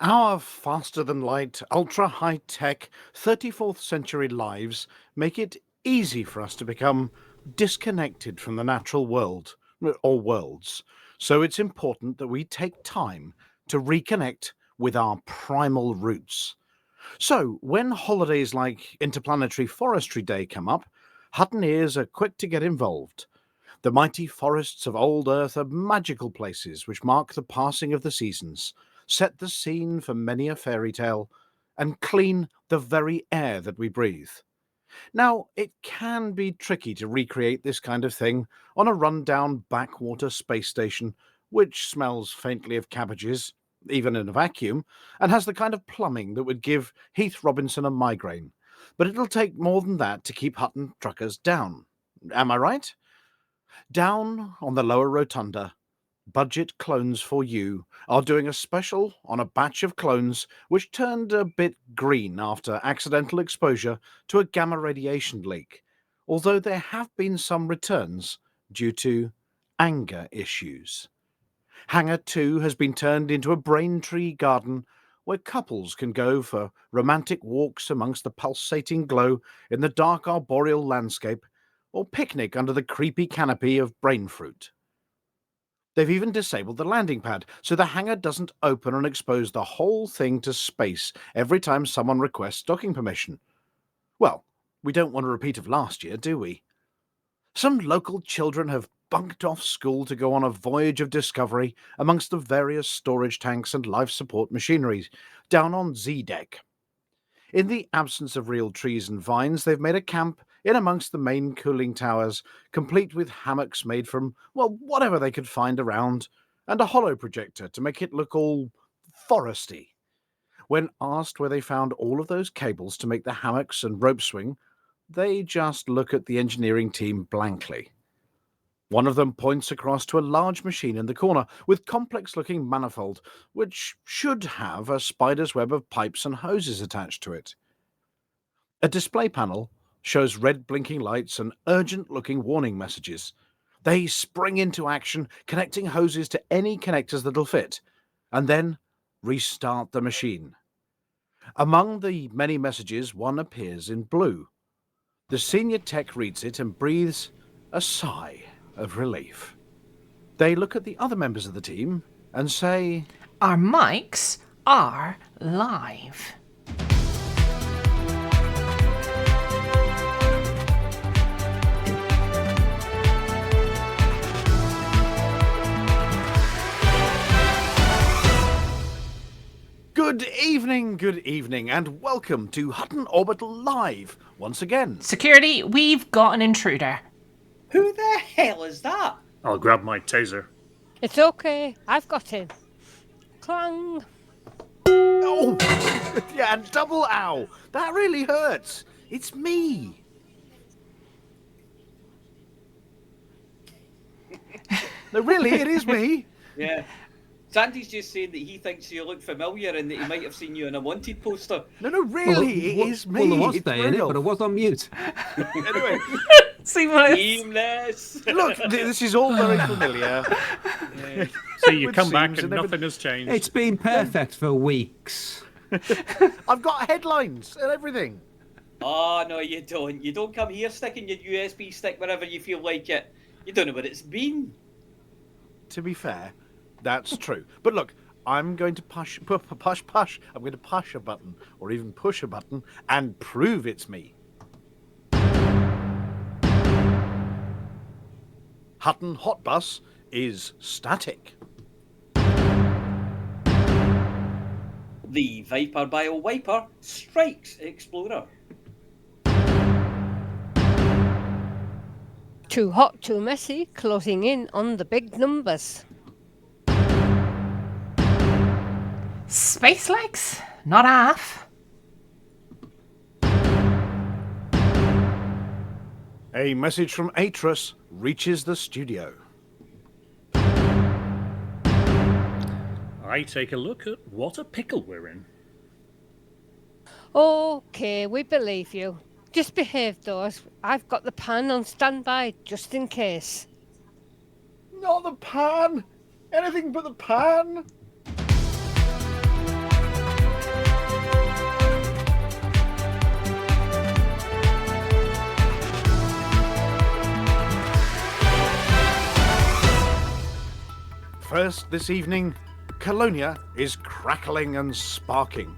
Our faster-than-light, ultra-high-tech 34th century lives make it easy for us to become disconnected from the natural world, or worlds. So it's important that we take time to reconnect with our primal roots. So when holidays like Interplanetary Forestry Day come up, Huttoneers are quick to get involved. The mighty forests of old Earth are magical places which mark the passing of the seasons, set the scene for many a fairy tale, and clean the very air that we breathe. Now, it can be tricky to recreate this kind of thing on a run-down backwater space station, which smells faintly of cabbages, even in a vacuum, and has the kind of plumbing that would give Heath Robinson a migraine. But it'll take more than that to keep Hutton truckers down. Am I right? Down on the lower rotunda, Budget Clones for You are doing a special on a batch of clones which turned a bit green after accidental exposure to a gamma radiation leak, although there have been some returns due to anger issues. Hangar 2 has been turned into a Braintree garden where couples can go for romantic walks amongst the pulsating glow in the dark arboreal landscape or picnic under the creepy canopy of brain fruit. They've even disabled the landing pad, so the hangar doesn't open and expose the whole thing to space every time someone requests docking permission. Well, we don't want a repeat of last year, do we? Some local children have bunked off school to go on a voyage of discovery amongst the various storage tanks and life support machinery down on Z-Deck. In the absence of real trees and vines, they've made a camp in amongst the main cooling towers, complete with hammocks made from, well, whatever they could find around, and a hollow projector to make it look all foresty. When asked where they found all of those cables to make the hammocks and rope swing, they just look at the engineering team blankly. One of them points across to a large machine in the corner with complex-looking manifold, which should have a spider's web of pipes and hoses attached to it. A display panel shows red blinking lights and urgent-looking warning messages. They spring into action, connecting hoses to any connectors that'll fit, and then restart the machine. Among the many messages, one appears in blue. The senior tech reads it and breathes a sigh of relief. They look at the other members of the team and say, "Our mics are live." Good evening, and welcome to Hutton Orbital Live once again. Security, we've got an intruder. Who the hell is that? I'll grab my taser. It's okay, I've got him. Clang. Oh, yeah, and double ow. That really hurts. It's me. No, really, it is me. Yeah. Sandy's just saying that he thinks you look familiar and that he might have seen you in a wanted poster. No, really, it is me. Well, there was It's day in it, but I was on mute. Anyway, Seamless. look, this is all very familiar. Yeah. See, you With come back seams and and nothing has changed. It's been perfect for weeks. I've got headlines and everything. Oh, no, you don't. You don't come here sticking your USB stick wherever you feel like it. You don't know what it's been. To be fair, that's true. But look, I'm going to push. I'm going to push a button, or even push a button, and prove it's me. Hutton Hot Bus is static. The Viper Bio Wiper strikes Explorer. Too hot, too messy, closing in on the big numbers. Space legs? Not half. A message from Atris reaches the studio. I take a look at what a pickle we're in. Okay, we believe you. Just behave, though. I've got the pan on standby, just in case. Not the pan! Anything but the pan! First this evening, Colonia is crackling and sparking.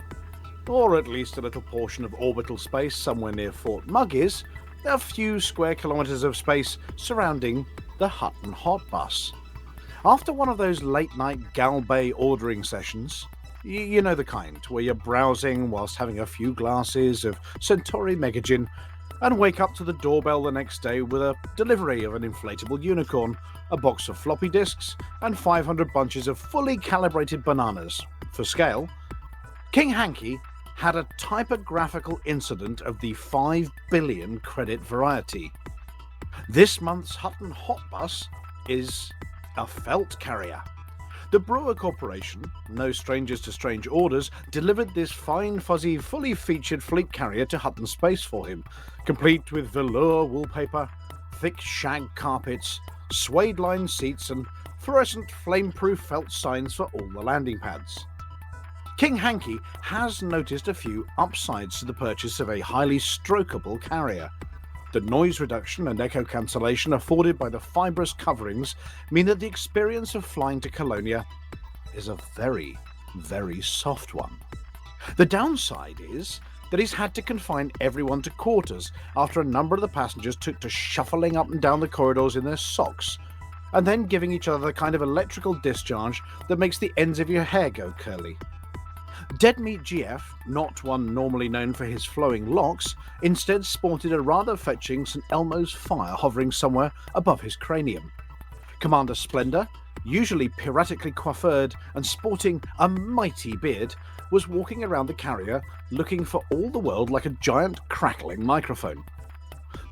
Or at least a little portion of orbital space somewhere near Fort Mug is, a few square kilometres of space surrounding the Hutton Hot Bus. After one of those late-night Gal Bay ordering sessions, you know the kind, where you're browsing whilst having a few glasses of Centauri Megagin, and wake up to the doorbell the next day with a delivery of an inflatable unicorn, a box of floppy disks, and 500 bunches of fully calibrated bananas. For scale, King Hanky had a typographical incident of the 5 billion credit variety. This month's Hutton Hot Bus is a felt carrier. The Brewer Corporation, no strangers to strange orders, delivered this fine fuzzy, fully featured fleet carrier to Hutton Space for him, complete with velour wallpaper, thick shag carpets, suede-lined seats and fluorescent flame-proof felt signs for all the landing pads. King Hanky has noticed a few upsides to the purchase of a highly strokeable carrier. The noise reduction and echo cancellation afforded by the fibrous coverings mean that the experience of flying to Colonia is a very, very soft one. The downside is that he's had to confine everyone to quarters after a number of the passengers took to shuffling up and down the corridors in their socks, and then giving each other the kind of electrical discharge that makes the ends of your hair go curly. Dead Meat GF, not one normally known for his flowing locks, instead sported a rather fetching St. Elmo's fire hovering somewhere above his cranium. Commander Splendor, usually piratically coiffured and sporting a mighty beard, was walking around the carrier looking for all the world like a giant crackling microphone.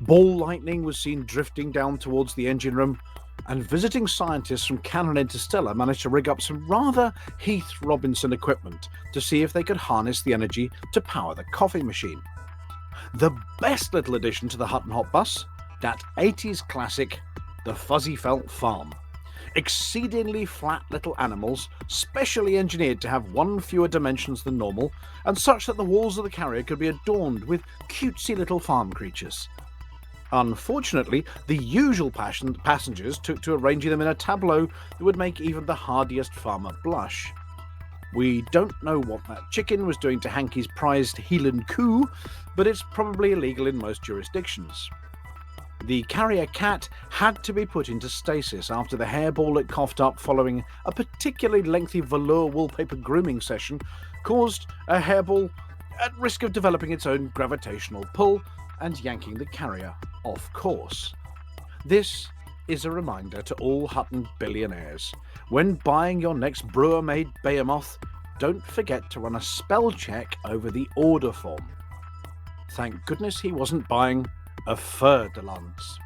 Ball lightning was seen drifting down towards the engine room, and visiting scientists from Canon Interstellar managed to rig up some rather Heath Robinson equipment to see if they could harness the energy to power the coffee machine. The best little addition to the Hutton Hot Bus, that 80s classic, the Fuzzy Felt Farm. Exceedingly flat little animals, specially engineered to have one fewer dimensions than normal, and such that the walls of the carrier could be adorned with cutesy little farm creatures. Unfortunately, the usual passengers took to arranging them in a tableau that would make even the hardiest farmer blush. We don't know what that chicken was doing to Hanky's prized Heelan coo, but it's probably illegal in most jurisdictions. The carrier cat had to be put into stasis after the hairball it coughed up following a particularly lengthy velour wallpaper grooming session caused a hairball at risk of developing its own gravitational pull and yanking the carrier off course. This is a reminder to all Hutton billionaires. When buying your next brewer-made behemoth, don't forget to run a spell check over the order form. Thank goodness he wasn't buying a fur de lance.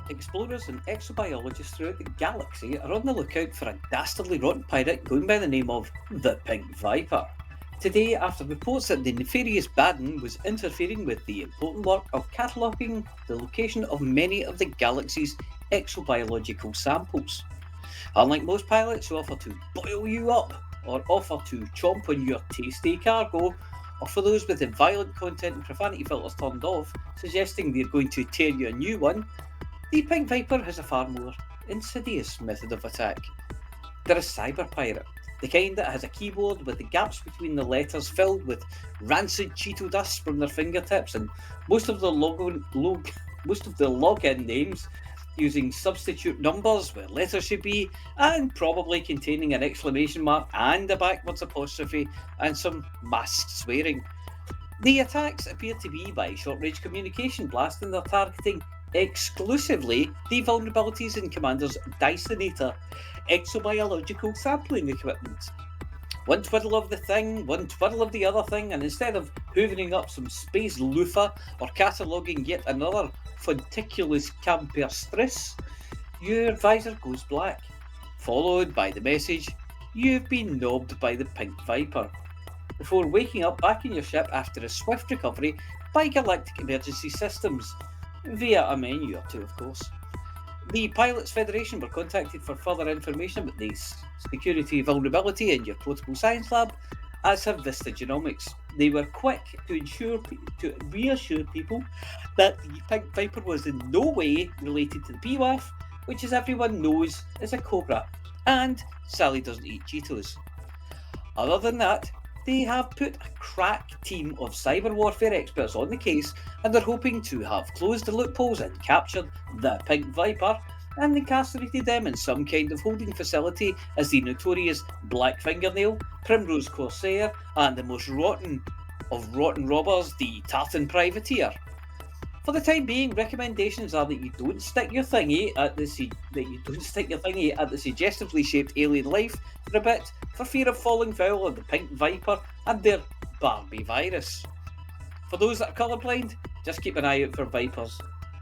Explorers and exobiologists throughout the galaxy are on the lookout for a dastardly rotten pirate going by the name of the Pink Viper. Today, after reports that the nefarious Baden was interfering with the important work of cataloguing the location of many of the galaxy's exobiological samples. Unlike most pilots who offer to boil you up, or offer to chomp on your tasty cargo, or for those with the violent content and profanity filters turned off, suggesting they're going to tear you a new one, the Pink Viper has a far more insidious method of attack. They're a cyber pirate. The kind that has a keyboard with the gaps between the letters filled with rancid Cheeto dust from their fingertips, and most of the login names using substitute numbers where letters should be, and probably containing an exclamation mark and a backwards apostrophe and some masked swearing. The attacks appear to be by short-range communication blast, and they're targeting exclusively the vulnerabilities in Commander's Dysonator exobiological sampling equipment. One twiddle of the thing, one twiddle of the other thing, and instead of hoovering up some space loofah or cataloguing yet another Fonticulus camperstris, your visor goes black, followed by the message, you've been knobbed by the Pink Viper, before waking up back in your ship after a swift recovery by Galactic Emergency Systems, via a menu or two, of course. The Pilots Federation were contacted for further information about the security vulnerability in your portable science lab, as have Vista Genomics. They were quick to reassure people that the Pink Viper was in no way related to the PWAF, which, as everyone knows, is a cobra, and Sally doesn't eat Cheetos. Other than that, they have put a crack team of cyber warfare experts on the case, and they're hoping to have closed the loopholes and captured the Pink Viper and incarcerated them in some kind of holding facility as the notorious Black Fingernail, Primrose Corsair, and the most rotten of rotten robbers, the Tartan Privateer. For the time being, recommendations are that you don't stick your thingy at the suggestively shaped alien life for a bit, for fear of falling foul of the Pink Viper and their Barbie virus. For those that are colourblind, just keep an eye out for vipers.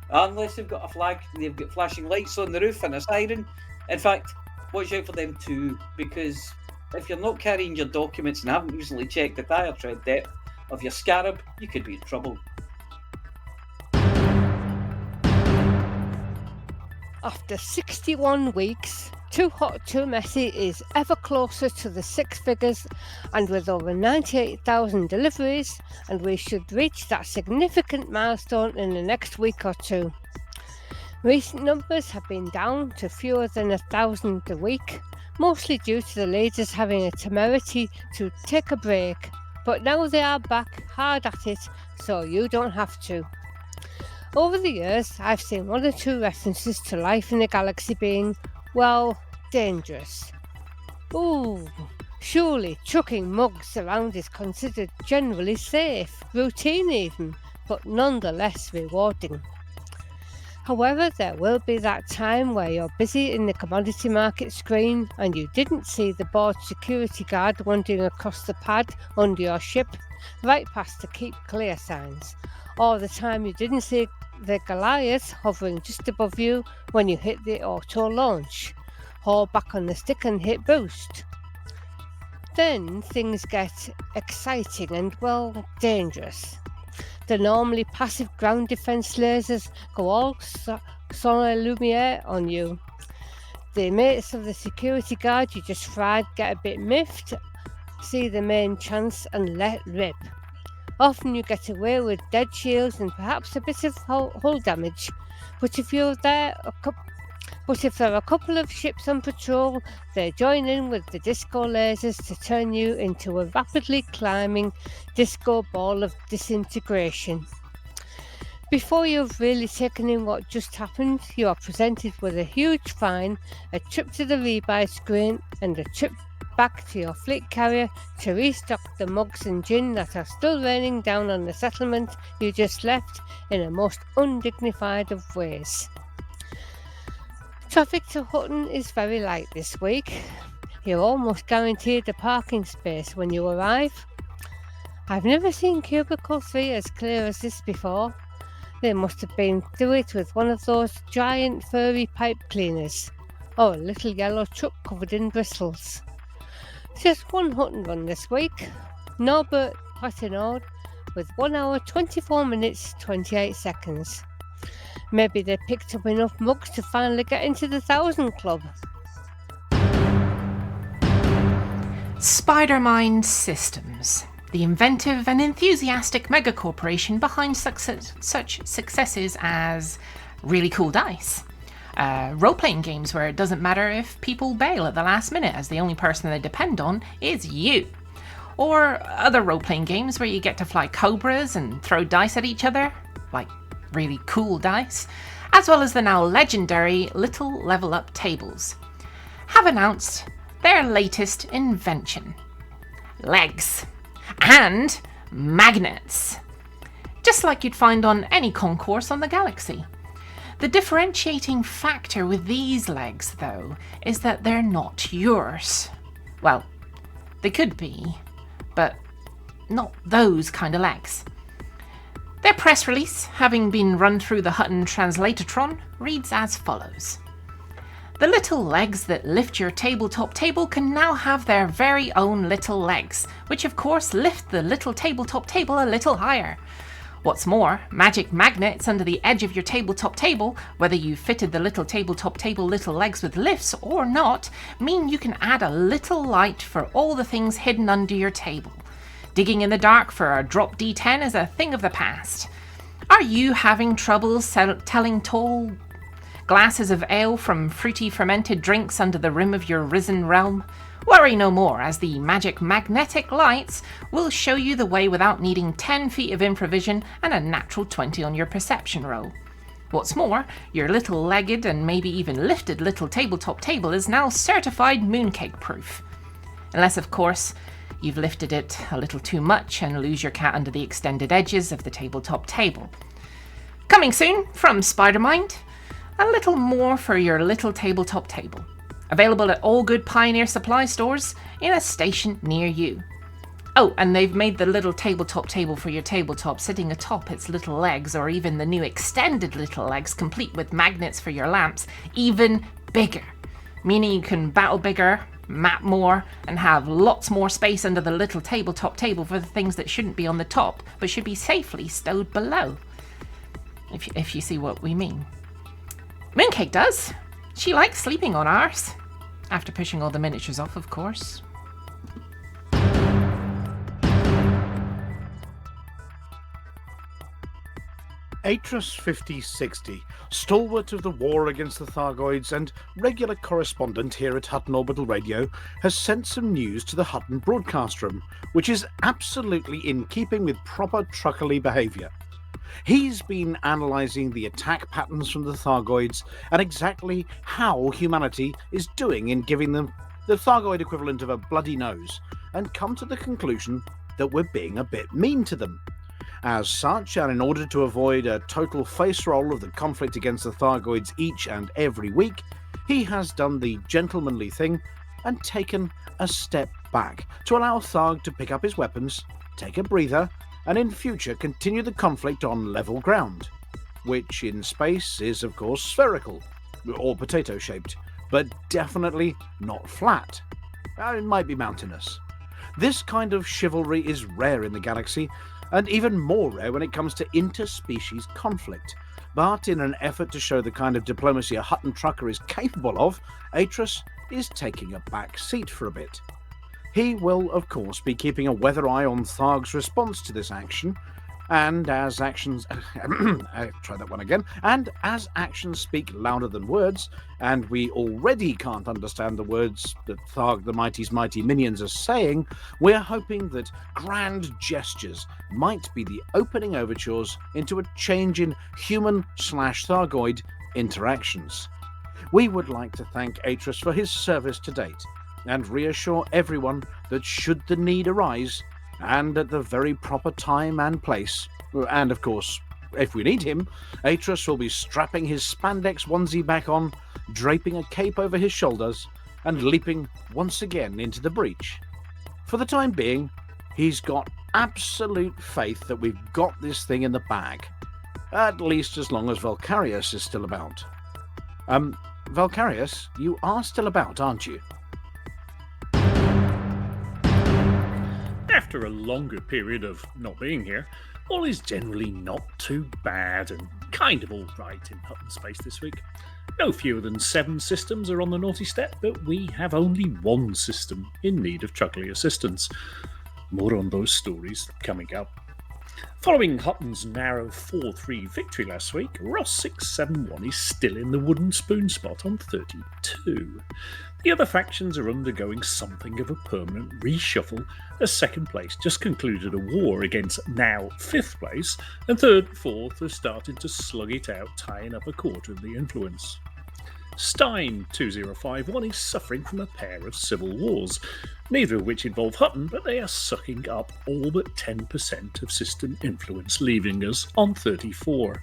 Unless they've got a flag, they've got flashing lights on the roof and a siren. In fact, watch out for them too, because if you're not carrying your documents and haven't recently checked the tire tread depth of your scarab, you could be in trouble. After 61 weeks, Too Hot Too Messy is ever closer to the six figures, and with over 98,000 deliveries, and we should reach that significant milestone in the next week or two. Recent numbers have been down to fewer than 1,000 a week, mostly due to the ladies having a temerity to take a break, but now they are back hard at it, so you don't have to. Over the years, I've seen one or two references to life in the galaxy being, well, dangerous. Ooh, surely chucking mugs around is considered generally safe, routine even, but nonetheless rewarding. However, there will be that time where you're busy in the commodity market screen and you didn't see the board security guard wandering across the pad under your ship, right past the keep clear signs, or the time you didn't see the Goliath hovering just above you when you hit the auto launch, haul back on the stick and hit boost. Then things get exciting and, well, dangerous. The normally passive ground defense lasers go all solar lumiere on you. The mates of the security guard you just fried get a bit miffed, see the main chance and let rip. Often you get away with dead shields and perhaps a bit of hull damage, but if there are a couple of ships on patrol, they join in with the disco lasers to turn you into a rapidly climbing disco ball of disintegration. Before you've really taken in what just happened, you are presented with a huge fine, a trip to the rebuy screen, and a trip back to your fleet carrier to restock the mugs and gin that are still raining down on the settlement you just left in a most undignified of ways. Traffic to Hutton is very light this week. You're almost guaranteed a parking space when you arrive. I've never seen Cubicle 3 as clear as this before. They must have been through it with one of those giant furry pipe cleaners, or a little yellow truck covered in bristles. Just one Hutton run this week. Norbert Patinord with 1 hour 24 minutes 28 seconds. Maybe they picked up enough mugs to finally get into the 1,000 club. Spidermind Systems, the inventive and enthusiastic megacorporation behind such successes as really cool dice, role-playing games where it doesn't matter if people bail at the last minute as the only person they depend on is you, or other role-playing games where you get to fly cobras and throw dice at each other, like really cool dice, as well as the now legendary Little Level Up tables, have announced their latest invention: legs and magnets, just like you'd find on any concourse on the galaxy. The differentiating factor with these legs, though, is that they're not yours. Well, they could be, but not those kind of legs. Their press release, having been run through the Hutton Translatortron, reads as follows. The little legs that lift your tabletop table can now have their very own little legs, which of course lift the little tabletop table a little higher. What's more, magic magnets under the edge of your tabletop table, whether you fitted the little tabletop table little legs with lifts or not, mean you can add a little light for all the things hidden under your table. Digging in the dark for a drop D10 is a thing of the past. Are you having trouble telling tall glasses of ale from fruity fermented drinks under the rim of your risen realm? Worry no more, as the magic magnetic lights will show you the way without needing 10 feet of infravision and a natural 20 on your perception roll. What's more, your little legged and maybe even lifted little tabletop table is now certified mooncake proof. Unless, of course, you've lifted it a little too much and lose your cat under the extended edges of the tabletop table. Coming soon from Spidermind, a little more for your little tabletop table. Available at all good Pioneer supply stores in a station near you. Oh, and they've made the little tabletop table for your tabletop sitting atop its little legs, or even the new extended little legs complete with magnets for your lamps, even bigger. Meaning you can battle bigger, map more, and have lots more space under the little tabletop table for the things that shouldn't be on the top, but should be safely stowed below. If you see what we mean. Mooncake does. She likes sleeping on ours. After pushing all the miniatures off, of course. Atris 5060, stalwart of the war against the Thargoids and regular correspondent here at Hutton Orbital Radio, has sent some news to the Hutton broadcast room, which is absolutely in keeping with proper truckerly behaviour. He's been analysing the attack patterns from the Thargoids and exactly how humanity is doing in giving them the Thargoid equivalent of a bloody nose, and come to the conclusion that we're being a bit mean to them. As such, and in order to avoid a total face roll of the conflict against the Thargoids each and every week, he has done the gentlemanly thing and taken a step back to allow Tharg to pick up his weapons, take a breather, and in future continue the conflict on level ground, which in space is of course spherical, or potato-shaped, but definitely not flat. It might be mountainous. This kind of chivalry is rare in the galaxy, and even more rare when it comes to interspecies conflict. But in an effort to show the kind of diplomacy a Hutton trucker is capable of, Atris is taking a back seat for a bit. He will, of course, be keeping a weather eye on Tharg's response to this action, and as actions speak louder than words, and we already can't understand the words that Tharg the Mighty's mighty minions are saying, we're hoping that grand gestures might be the opening overtures into a change in human/Thargoid interactions. We would like to thank Atris for his service to date, and reassure everyone that should the need arise, and at the very proper time and place, and of course, if we need him, Atris will be strapping his spandex onesie back on, draping a cape over his shoulders, and leaping once again into the breach. For the time being, he's got absolute faith that we've got this thing in the bag, at least as long as Valkarius is still about. Valkarius, you are still about, aren't you? After a longer period of not being here, all is generally not too bad and kind of alright in Hutton space this week. No fewer than 7 systems are on the naughty step, but we have only 1 system in need of truckly assistance. More on those stories coming up. Following Hutton's narrow 4-3 victory last week, Ross 671 is still in the wooden spoon spot on 32. The other factions are undergoing something of a permanent reshuffle, as second place just concluded a war against now 5th place, and 3rd and 4th are starting to slug it out, tying up a quarter of the influence. Stein 2051 is suffering from a pair of civil wars, neither of which involve Hutton, but they are sucking up all but 10% of system influence, leaving us on 34.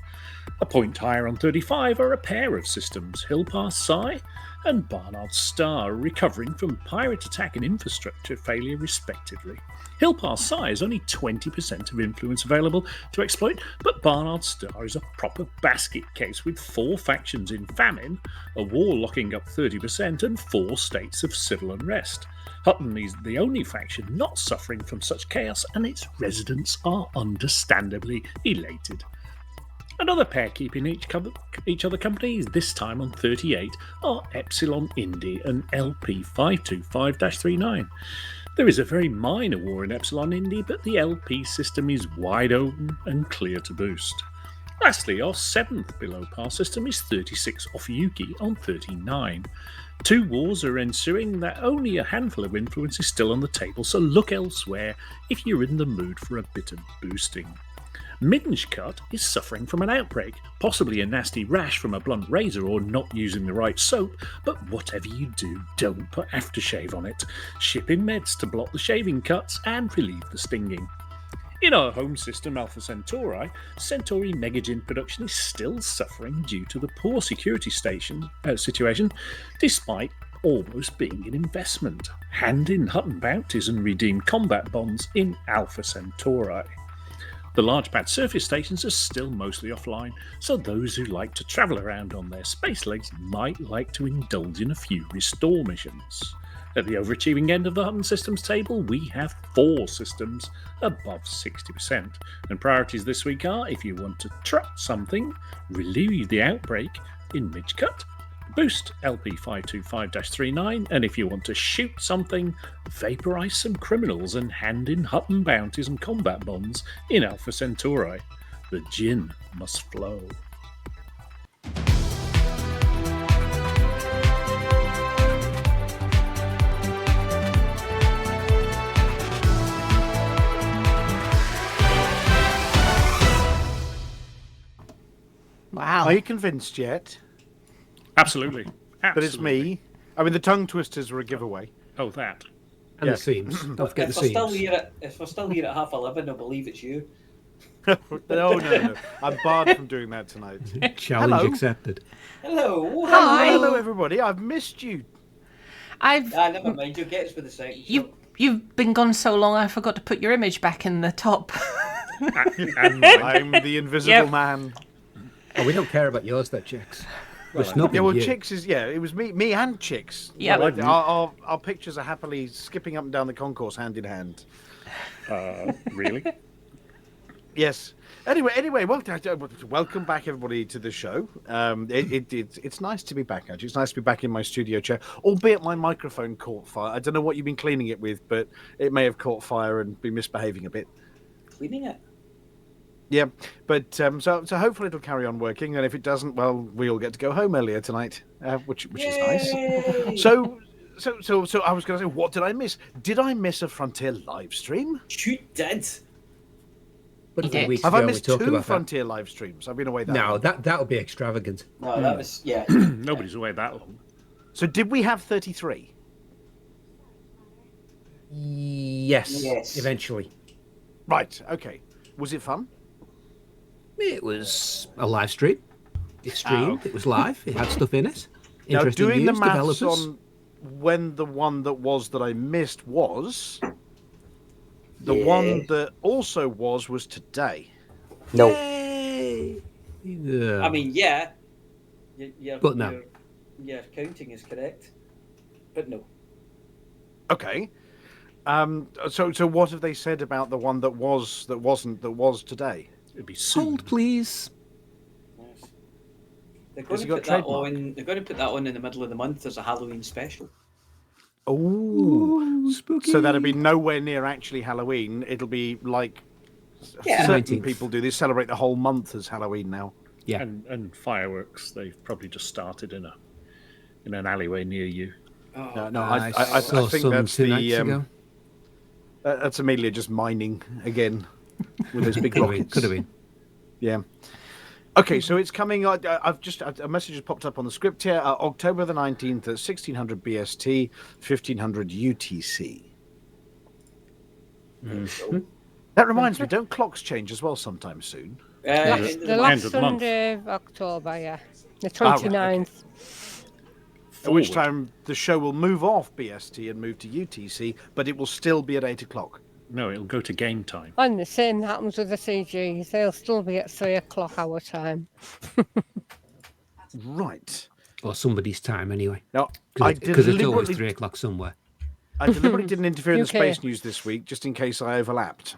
A point higher on 35 are a pair of systems, Hillpass Psi and Barnard's Star are recovering from pirate attack and infrastructure failure, respectively. Hillpar's Sigh is only 20% of influence available to exploit, but Barnard's Star is a proper basket case with 4 factions in famine, a war locking up 30%, and 4 states of civil unrest. Hutton is the only faction not suffering from such chaos, and its residents are understandably elated. Another pair keeping each other company, this time on 38, are Epsilon Indy and LP 525-39. There is a very minor war in Epsilon Indy, but the LP system is wide open and clear to boost. Lastly, our 7th below par system is 36 off Yuki on 39. 2 wars are ensuing that only a handful of influence is still on the table, so look elsewhere if you're in the mood for a bit of boosting. Minge Cut is suffering from an outbreak, possibly a nasty rash from a blunt razor or not using the right soap, but whatever you do, don't put aftershave on it. Ship in meds to block the shaving cuts and relieve the stinging. In our home system Alpha Centauri, Centauri Megagin production is still suffering due to the poor security situation, despite almost being an investment. Hand in Hutton bounties and redeem combat bonds in Alpha Centauri. The large pad surface stations are still mostly offline, so those who like to travel around on their space legs might like to indulge in a few restore missions. At the overachieving end of the Hutton systems table, we have 4 systems above 60%, and priorities this week are, if you want to trot something, relieve the outbreak in Midgecut, boost LP 525-39, and if you want to shoot something, vaporize some criminals and hand in Hutton bounties and combat bonds in Alpha Centauri. The gin must flow. Wow. Are you convinced yet? Absolutely. But it's me. I mean, the tongue twisters were a giveaway. Oh, that. And Yeah. the seams. Don't forget the If we're still seams. here at 11:30, I'll believe it's you. No. I'm barred from doing that tonight. Challenge Hello. accepted. Hello. Hi. Hello, everybody. I've missed you. Never mind. You'll get us for the second. You've been gone so long, I forgot to put your image back in the top. And mine. I'm the invisible Yep. man. Oh, we don't care about yours, though, chicks. We're Well, snubbing Yeah, well, you. Chicks is, it was me and Chicks. Yeah. Well, our pictures are happily skipping up and down the concourse hand in hand. Really? Yes. Anyway, welcome back, everybody, to the show. It's nice to be back, actually. It's nice to be back in my studio chair, albeit my microphone caught fire. I don't know what you've been cleaning it with, but it may have caught fire and been misbehaving a bit. Cleaning it. Yeah, but so hopefully it'll carry on working, and if it doesn't, well, we all get to go home earlier tonight, which is nice. Yay! So I was going to say, what did I miss? Did I miss a Frontier live stream? You did. But You did. weeks Have ago I we missed talked 2 about that. Frontier live streams? I've been away that No, long. that would be extravagant. No, that was Nobody's away that long. So did we have 33? Yes. Eventually. Right. Okay. Was it fun? It was a live stream. It streamed. It was live. It had stuff in it. Now, Interesting doing the news, maths developers. on when the one that I missed was, the one that also was today. No. Yay! Yeah. I mean, yeah. But no. Your counting is correct, but no. Okay. So what have they said about the one that was today? It'd be soon. Hold, please. Yes. They're Has going it to got put that trademark? on. They're going to put that on in the middle of the month as a Halloween special. Oh, Ooh, spooky. so that'll be nowhere near actually Halloween. It'll be like Yeah. certain 19th. people do. They celebrate the whole month as Halloween now. Yeah. And fireworks, they've probably just started in an alleyway near you. Oh, No, I I saw think some that's 2 nights the ago. that's Amelia just mining again with those big Could have been. rockets. Could have been. Yeah. Okay, so it's coming. A message has popped up on the script here. October the 19th at 1600 BST, 1500 UTC. That reminds me, don't clocks change as well sometime soon? end of The the last End of the month. Sunday of October, yeah. The Ah, right, 29th. At which forward. time the show will move off BST and move to UTC, but it will still be at 8 o'clock. No, it'll go to game time. And the same happens with the CGs. They'll still be at 3 o'clock our time. Right. Or somebody's time, anyway. Now, I Because it's always deliberately 3 o'clock somewhere. I deliberately didn't interfere in the UK. space news this week, just in case I overlapped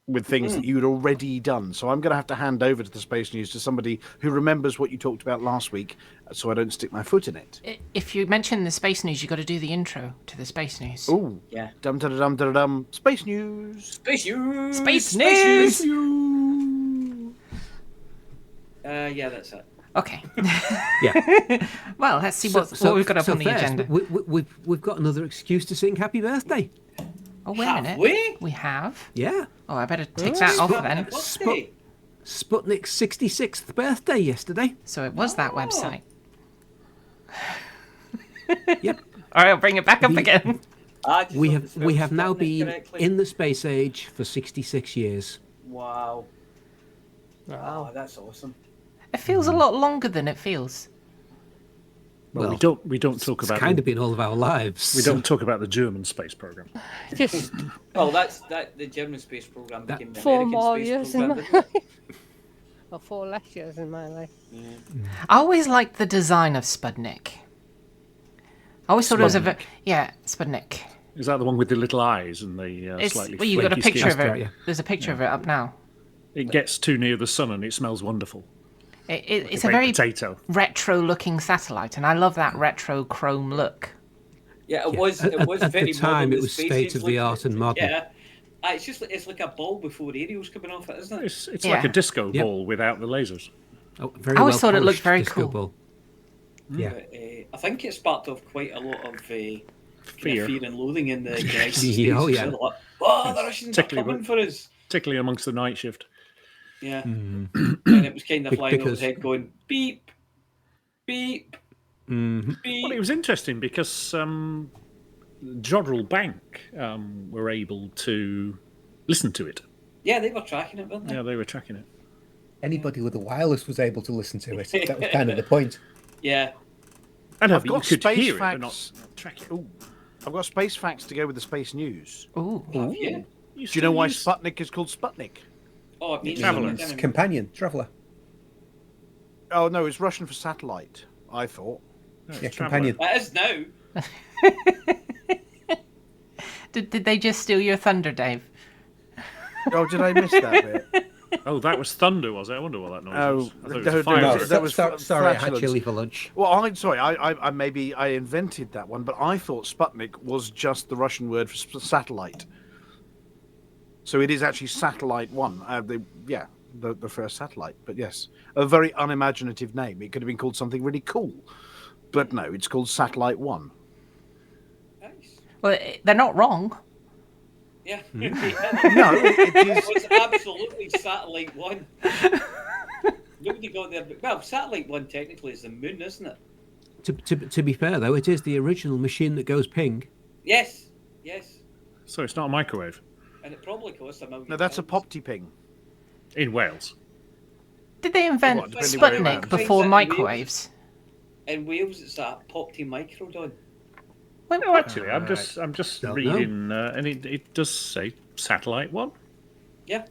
with things that you'd already done. So I'm going to have to hand over to the space news to somebody who remembers what you talked about last week, so I don't stick my foot in it. If you mention the space news, you've got to do the intro to the space news. Ooh. Yeah. Dum dum dum dum dum. Space news. Space news. Space news! Yeah, that's it. Okay. Yeah. Well, let's see what we've got up on the first, agenda. We've got another excuse to sing happy birthday. Oh, wait a Have minute. we? We have? Yeah. Oh, I better take that off then. Birthday. Sputnik's 66th birthday yesterday. So it was that website. Yep. All right, I'll bring it back up again. I just We thought have the we spelled have now Sputnik been correctly. in the space age for 66 years. Wow. Oh, that's awesome. It feels a lot longer than it feels. Well, Well, we don't talk It's about kind of been all of our lives. we don't talk about the German space program. Just Well, the German space program That- became the 4 American more space years in program. my didn't it? life. Or 4 less years in my life. I always liked the design of Sputnik. I always thought it was a Sputnik. Is that the one with the little eyes and the It's slightly well, you got a flaky picture skin? of it. That's right, yeah. There's a picture of it up now. It gets too near the sun and it smells wonderful. It's Like a very potato. retro-looking satellite, and I love that retro chrome look. Yeah, it was. It was At very the time, modern, it the was space state age of the look. art and modern. Yeah. It's like a ball before Ariel's coming off it, isn't it? It's Yeah. like a disco Yep. ball without the lasers. Oh, very I always well thought it looked polished very disco cool. ball. Yeah. But, I think it sparked off quite a lot of Fear. fear and loathing in the United States. Oh, yeah. They're like, oh, the Russians are Particularly coming for us. Particularly amongst the night shift. Yeah. Mm-hmm. And it was kind of flying over Because- his head going, beep, beep, Mhm. beep. Well, it was interesting because Jodrell Bank were able to listen to it. Yeah, they were tracking it, weren't they? Yeah, they were tracking it. Anybody with a wireless was able to listen to it. That was kind of the point. Yeah. I know, I've but you got could space hear it, but facts. not track it. Ooh, I've got space facts to go with the space news. Ooh. Have you? Do you know why Sputnik is called Sputnik? Oh, it means Traveller. something, It's didn't it? companion, traveller. Oh no, it's Russian for satellite. I thought. Yeah, companion. It is now. Did they just steal your thunder, Dave? Oh, did I miss that bit? Oh, that was thunder, was it? I wonder what that noise Oh, was. I thought it was no, a no, fire no, truck. that was sorry, I had flatulence. chili for lunch. Well, I maybe I invented that one, but I thought Sputnik was just the Russian word for satellite. So it is actually Satellite 1. The first satellite. But yes, a very unimaginative name. It could have been called something really cool. But no, it's called Satellite 1. Nice. Well, they're not wrong. Yeah. No, it is. It was absolutely Satellite 1. Nobody got there. Well, Satellite 1 technically is the moon, isn't it? To be fair, though, it is the original machine that goes ping. Yes. Yes. So it's not a microwave And it probably costs $1 million. No, that's a popty ping. in Wales. Did they invent What, depending where you're Sputnik at. before Things that microwaves? In Wales, it's a Popty Micro, Don. When, No, actually, I'm just Don't reading, and it does say Satellite 1. Yeah.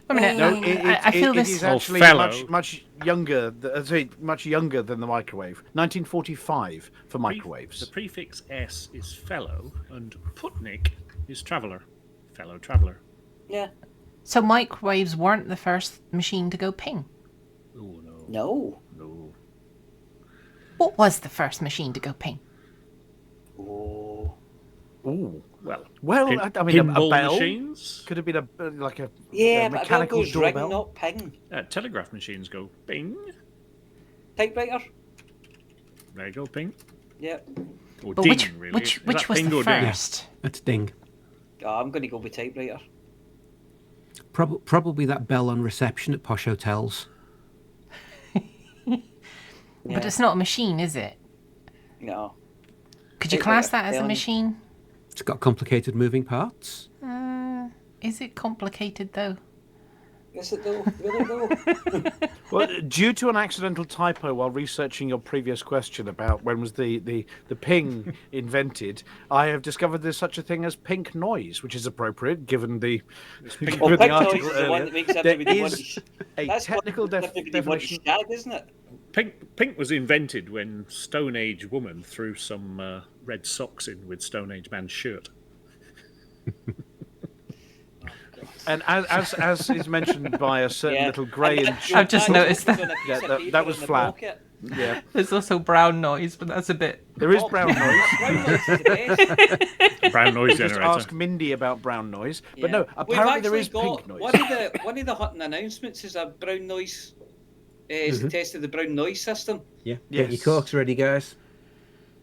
I mean, No, I feel it this. is actually fellow. much younger. Much younger than the microwave. 1945 for microwaves. The prefix S is fellow, and Putnik is traveller. Fellow traveller. Yeah. So microwaves weren't the first machine to go ping. Oh, no. No. No. What was the first machine to go ping? Oh. Ooh. Well, Well, pin- I mean, a pinball bell machines. could have been like a Yeah, but mechanical goes ring, doorbell. not ping. Telegraph machines go bing. Typewriter. There you go, ping. Yeah. Or But ding, which really. which Is which that was ping the or ding? first? That's ding. Oh, I'm going to go with typewriter. Probably that bell on reception at posh hotels. But it's not a machine, is it? No. Could you Typewriter, class that as a telling you. machine? It's got complicated moving parts. Is it complicated though? Is it though? Really though? Well, due to an accidental typo while researching your previous question about when was the ping invented, I have discovered there's such a thing as pink noise, which is appropriate given the, Well, given pink the noise article is the one earlier. that makes There everybody want to is a That's technical what everybody wants to definition. shag, isn't it? Pink was invented when Stone Age woman threw some red socks in with Stone Age man's shirt. And as is mentioned by a certain Yeah. little grey and I've just noticed that. Yeah, that was flat. yeah, There's also brown noise, but that's a bit. there is brown noise. Brown noise is the best. Brown noise Just generator. ask Mindy about brown noise. But no, We've apparently there actually is got pink noise. One of the Hutton announcements is a brown noise. Is a test of the brown noise system. Yeah. Get your Yes. corks ready, guys.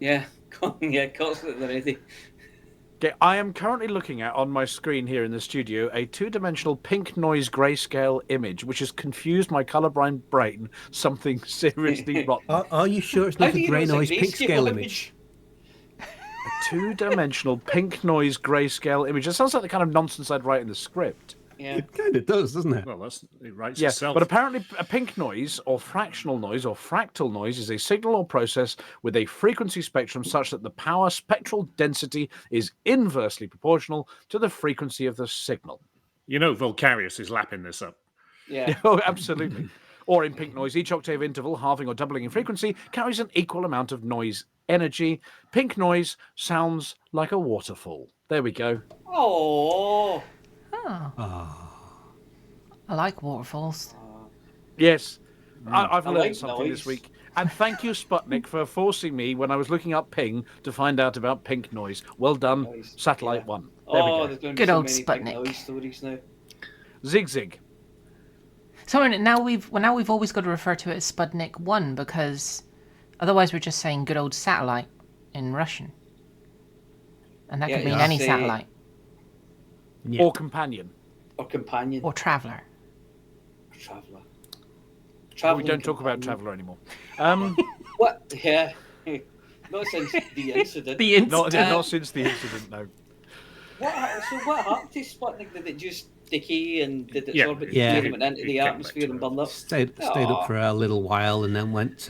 Yeah, yeah, course they're ready. Okay, I am currently looking at on my screen here in the studio a two-dimensional pink noise grayscale image, which has confused my colourblind brain something seriously rotten. Are you sure it's How not do a you know grey it's a noise pink grayscale scale image? image? A two-dimensional pink noise grayscale image. That sounds like the kind of nonsense I'd write in the script. Yeah. It kind of does, doesn't it? Well, it writes Yes, itself. but apparently a pink noise or fractional noise or fractal noise is a signal or process with a frequency spectrum such that the power spectral density is inversely proportional to the frequency of the signal. You know, Volcarius is lapping this up. Yeah. Oh, absolutely. Or in pink noise, each octave interval, halving or doubling in frequency, carries an equal amount of noise energy. Pink noise sounds like a waterfall. There we go. Oh. I like waterfalls. Yes, I've I learned like something this noise. week. And thank you, Sputnik, for forcing me when I was looking up ping to find out about pink noise. Well done, Noise, Satellite yeah. 1. There we go. There's going to Good be so old many Sputnik. pink noise stories now. Zig Zig. So now we've always got to refer to it as Sputnik 1 because otherwise we're just saying good old satellite in Russian. And that Yeah, could mean yeah. any Say- satellite Yeah. Or companion. Or companion. or traveller. Traveller. But we don't talk about Traveller anymore. What? Yeah. Not since the incident. The Not, instant. not since the incident, no. So what happened to Sputnik? Did it just decay and did it Yeah, orbit yeah. and went into It the came back atmosphere to and Earth. burned up? Stayed Aw. up for a little while and then went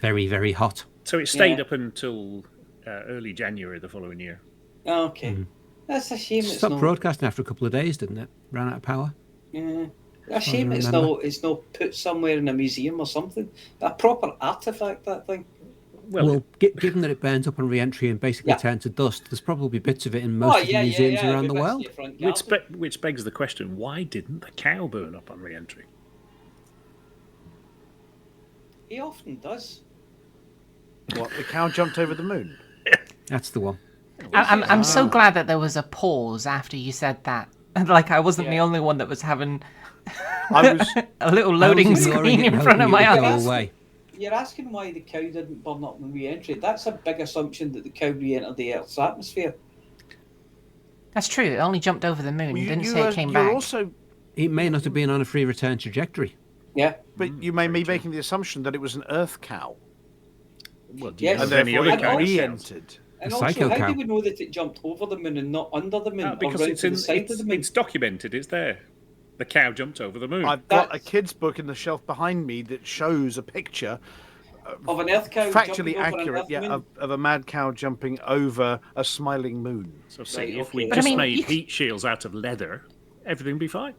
very, very hot. So it stayed Yeah. up until early January the following year. Oh, okay. That's a shame. It's Stopped not. broadcasting after a couple of days, didn't it? Ran out of power. Yeah. A shame I it's remember. not. It's not put somewhere in a museum or something. A proper artifact. That thing. Well, given that it burns up on re-entry and basically Yeah. turns to dust, there's probably bits of it in most of the museums around the world. Which begs the question, why didn't the cow burn up on re-entry? He often does. What, the cow jumped over the moon? That's the one. I'm so glad that there was a pause after you said that. Like I wasn't the Yeah. only one that was having I was. a little loading I was ignoring screen it in and front of hoping my it would go eyes. away. You're asking why the cow didn't burn up when re-entry. That's a big assumption that the cow re-entered the Earth's atmosphere. That's true. It only jumped over the moon. You, Didn't you say are- it came you're back. also, It may not have been on a free return trajectory. Yeah. but you may be making the assumption that it was an Earth cow, Well, do you Yes. have and any therefore other it cows? re-entered. And A also, psycho how cow. do we know that it jumped over the moon and not under the moon or because round it's to the side of it's, the moon? it's documented. It's there. The cow jumped over the moon. I've got a That's- kid's book in the shelf behind me that shows a picture, Of an Earth cow factually jumping over an accurate, Earth yeah, moon? of a mad cow jumping over a smiling moon. So see, Right, if we okay. But I just mean, made you c- heat shields out of leather, everything would be fine.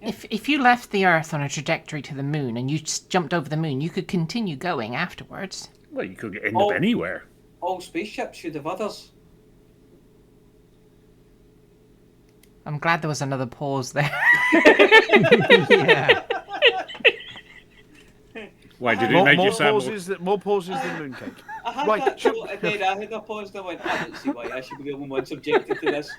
If you left the Earth on a trajectory to the moon and you just jumped over the moon, you could continue going afterwards. Well, you could end Oh. up anywhere. All spaceships should have others. I'm glad there was another pause there. Yeah. Why did it More, make more you sound more... pauses, more pauses than mooncake. I had Right, that should- thought and then I had a pause and I went, I don't see why I should be the only one subjected to this.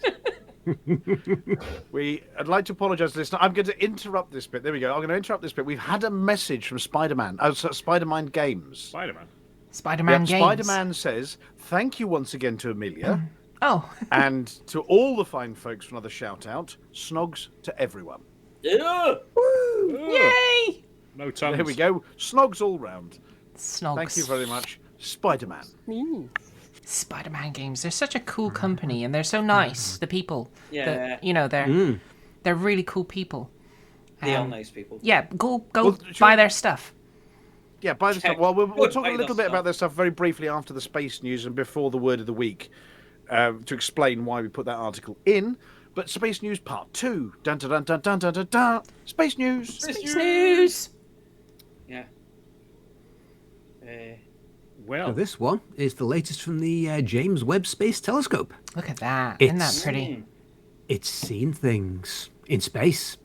I'd like to apologise, listener. I'm going to interrupt this bit. There we go. I'm going to interrupt this bit. We've had a message from Spider-Man. Spider-Man Games. Spider-Man. Spider-Man games. Spider-Man says, "Thank you once again to Amelia Oh, and to all the fine folks for another shout-out. Snogs to everyone." Yeah. yay! No tongues. There we go. Snogs all round. Snogs. Thank you very much, Spider-Man. Spider-Man games. They're such a cool company, and they're so nice. The people. Yeah. They're really cool people. They are nice people. Yeah, go Well, buy their stuff. Yeah, by the Check. stuff. Well, we'll Go talk buy a little their bit about stuff. this stuff very briefly after the space news and before the word of the week to explain why we put that article in. But space news part 2. Dun dun dun dun dun dun dun. Dun. Space news. Space news. Yeah. So Well, this one is the latest from the James Webb Space Telescope. Look at that. Isn't that It's- pretty? It's seen things in space.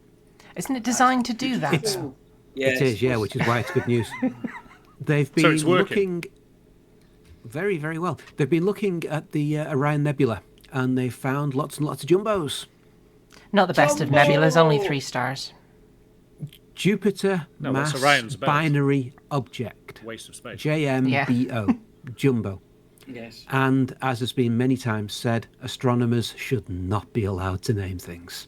Isn't it designed to do that? It's- though? Yeah, It is, yeah, which is why it's good news. They've been So it's working. looking very, very well. They've been looking at the Orion Nebula, and they've found lots and lots of jumbos. Not the best of nebulas, only 3 stars. Jupiter No, that's Mass Orion's belt. Binary Object, waste of space. JMBO, jumbo. Yes. And as has been many times said, astronomers should not be allowed to name things.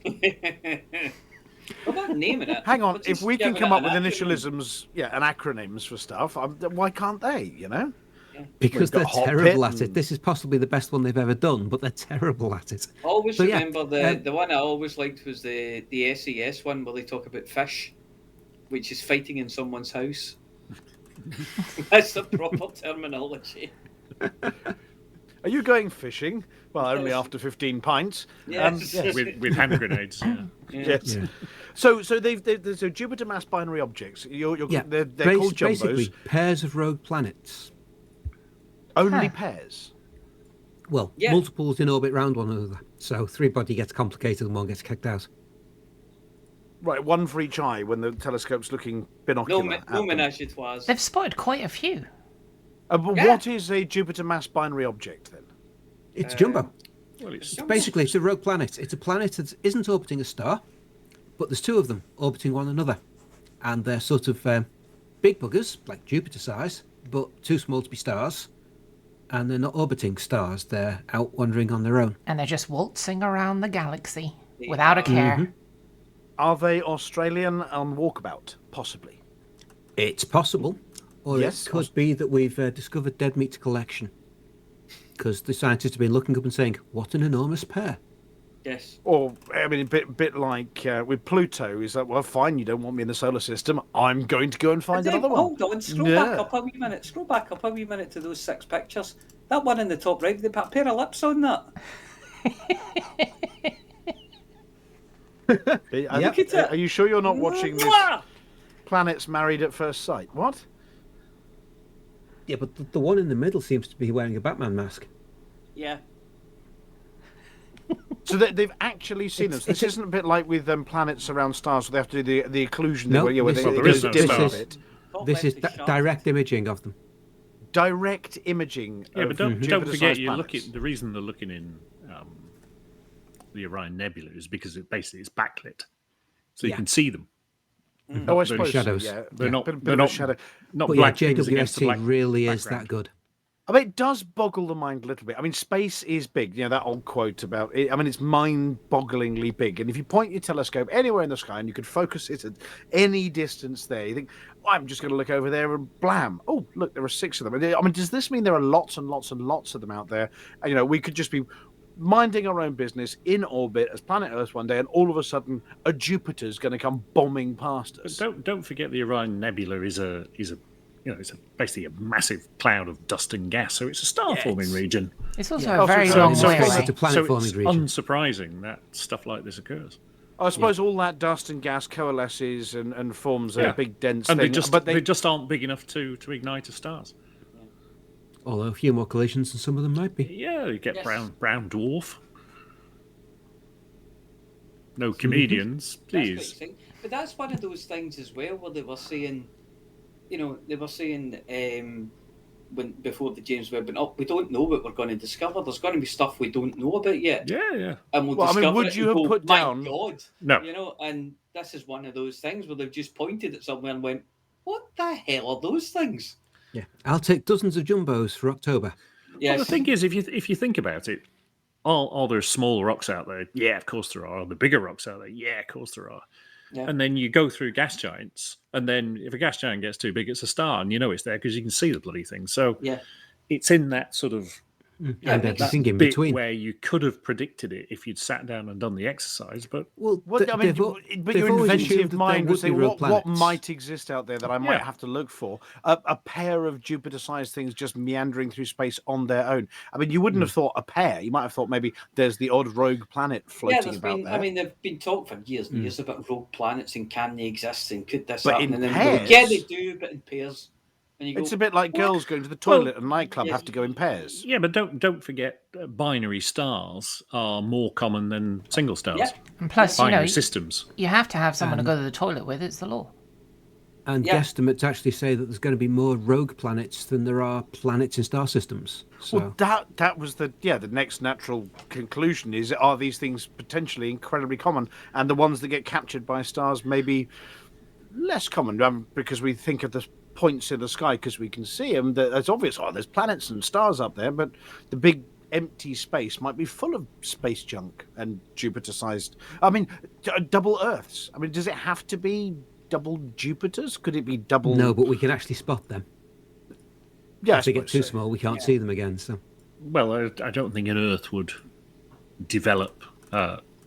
We're not naming it. Hang on, We're if just we can giving come it up with an acronym. initialisms, and acronyms for stuff, why can't they? You know, Because We've they're got hot terrible pit at it. and- This is possibly the best one they've ever done, but they're terrible at it. Always So, yeah, remember the one I always liked was the SAS one where they talk about fish, which is fighting in someone's house. That's the proper terminology. are you going fishing? Well, only after 15 pints. Yes. with hand grenades. Yeah. Yes. Yeah. So they've so Jupiter mass binary objects. Yeah, They're called jumbos. basically pairs of rogue planets. Only Huh. pairs. Well, Yeah. multiples in orbit round one another. So 3-body gets complicated and one gets kicked out. Right, one for each eye when the telescope's looking binocular. No, at no them. menage a trois. They've spotted quite a few. But Yeah. what is a Jupiter mass binary object then? It's jumbo. Well, it's Basically, it's a rogue planet. It's a planet that isn't orbiting a star, but there's 2 of them orbiting one another. And they're sort of big buggers, like Jupiter size, but too small to be stars. And they're not orbiting stars. They're out wandering on their own. And they're just waltzing around the galaxy without a care. Are they Australian on walkabout? Possibly. It's possible. Or Yes, it could be that we've discovered dead meat collection. Because the scientists have been looking up and saying, what an enormous pair. Yes. Or, I mean, a bit like with Pluto, is that, well, fine, you don't want me in the solar system, I'm going to go and find another one. Hold on, scroll Yeah. back up a wee minute. Scroll back up a wee minute to those 6 pictures. That one in the top right, they put a pair of lips on that. Look at it. Are you sure you're not watching this Mwah! Planets Married at First Sight? What? Yeah, but the one in the middle seems to be wearing a Batman mask. Yeah. So they've actually seen them. So this it's a- isn't a bit like with planets around stars where they have to do the occlusion No, thing where this- they, well, it there goes is no dim stars. a bit. Top This is left is sharp. direct imaging of them. Direct imaging. Yeah, of but don't Jupiter-sized forget, you're planets. looking. The reason they're looking in the Orion Nebula is because it basically is backlit, so you Yeah. can see them. Oh, I They're suppose shadows. So, yeah. They're not. Bit of They're a not shadow. Not But yeah, black things against the JWST black really is background. that good. I mean, it does boggle the mind a little bit. I mean, space is big. You know, that old quote about it. I mean, it's mind-bogglingly big. And if you point your telescope anywhere in the sky and you could focus it at any distance there, you think, oh, I'm just going to look over there and blam. Oh, look, there are 6 of them. I mean, does this mean there are lots and lots and lots of them out there? And, you know, we could just be minding our own business in orbit as planet Earth one day, and all of a sudden, a Jupiter's going to come bombing past us. But don't forget the Orion Nebula is a it's basically a massive cloud of dust and gas, so it's a star-forming region. It's also Yeah. a very So- long so- way so- away. It's a planet-forming it's region. unsurprising that stuff like this occurs. I suppose all that dust and gas coalesces and forms a Yeah. big dense And thing. they But just aren't big enough to ignite as stars. Although a few more collisions than some of them might be. Yeah, you get Yes. brown dwarf. No comedians, That's quite please. exciting. But that's one of those things as well where they were saying, when before the James Webb went up, we don't know what we're going to discover. There's going to be stuff we don't know about yet, Yeah, yeah. and we'll Well, I mean, discover would it you and have go, put "My down- God," No. And this is one of those things where they've just pointed at somewhere and went, "What the hell are those things?" Yeah, I'll take dozens of jumbos for October. Yes. Well, the thing is, if you think about it, are there small rocks out there? Yeah, of course there are. Are there bigger rocks out there? Yeah, of course there are. Yeah. And then you go through gas giants, and then if a gas giant gets too big, it's a star, and you know it's there because you can see the bloody thing. So Yeah. it's in that sort of Yeah, and but everything in bit between. where you could have predicted it if you'd sat down and done the exercise, but Well, Well, I mean, they've but they've your always inventive assumed that there mind would would say, be real what planets. might exist out there that I might Yeah. have to look for? A pair of Jupiter-sized things just meandering through space on their own. I mean, you wouldn't have thought a pair. You might have thought maybe there's the odd rogue planet yeah, floating there's about been. there. I mean, they've been talking for years and years about rogue planets and can they exist and could this But happen? in And then they go, yeah, they pairs? do, but in pairs. And you go, It's a bit like "What?" girls going to the Well, toilet and nightclub have to go in pairs. yeah, but don't forget, binary stars are more common than single stars. Yeah. And plus, Binary systems. you have to have someone to go to the toilet with. It's the law. And Yeah. guesstimates actually say that there's going to be more rogue planets than there are planets in star systems. So Well, that was the next natural conclusion is, are these things potentially incredibly common, and the ones that get captured by stars maybe less common, because we think of the points in the sky because we can see them. It's obvious, there's planets and stars up there, but the big empty space might be full of space junk and Jupiter-sized. I mean, double Earths. I mean, does it have to be double Jupiters? Could it be double? no, but we can actually spot them. Yeah, I If they get suppose too so. small, we can't see them again. So Well, I don't think an Earth would develop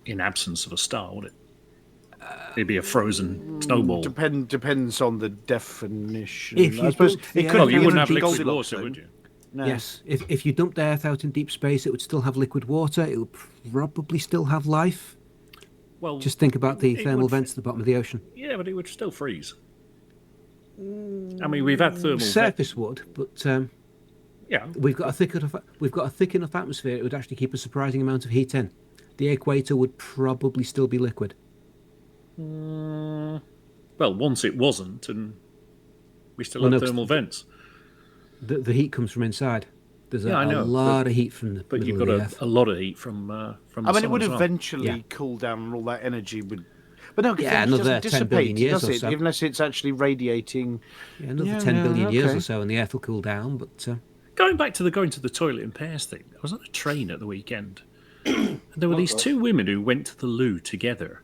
in absence of a star, would it? It'd be a frozen snowball. Depends on the definition. If you I suppose dump the it Earth could Well, be you in wouldn't a have liquid Goldilocks water, zone. would you? No. yes, if you dumped the Earth out in deep space, it would still have liquid water. It would probably still have life. Well, Just think about the it thermal would- vents at the bottom of the ocean. Yeah, but it would still freeze. I mean, we've had thermal Surface would, but Yeah, we've got a thick enough atmosphere. It would actually keep a surprising amount of heat in. The equator would probably still be liquid. well, once it wasn't, and we still Well, have no, thermal vents. The heat comes from inside. There's Yeah, I know, a lot of heat from the But you've middle got of the Earth. a lot of heat from the I mean, sun it would as well. eventually Yeah. cool down, and all that energy would. But no, 'cause Yeah, energy another doesn't 10 billion dissipate, years does or it? so. Unless it's actually radiating. Yeah, another Yeah, 10 billion years okay. or so, and the Earth will cool down. But Going back to the going to the toilet in pairs thing, I was on a train at the weekend, and there were these two women who went to the loo together.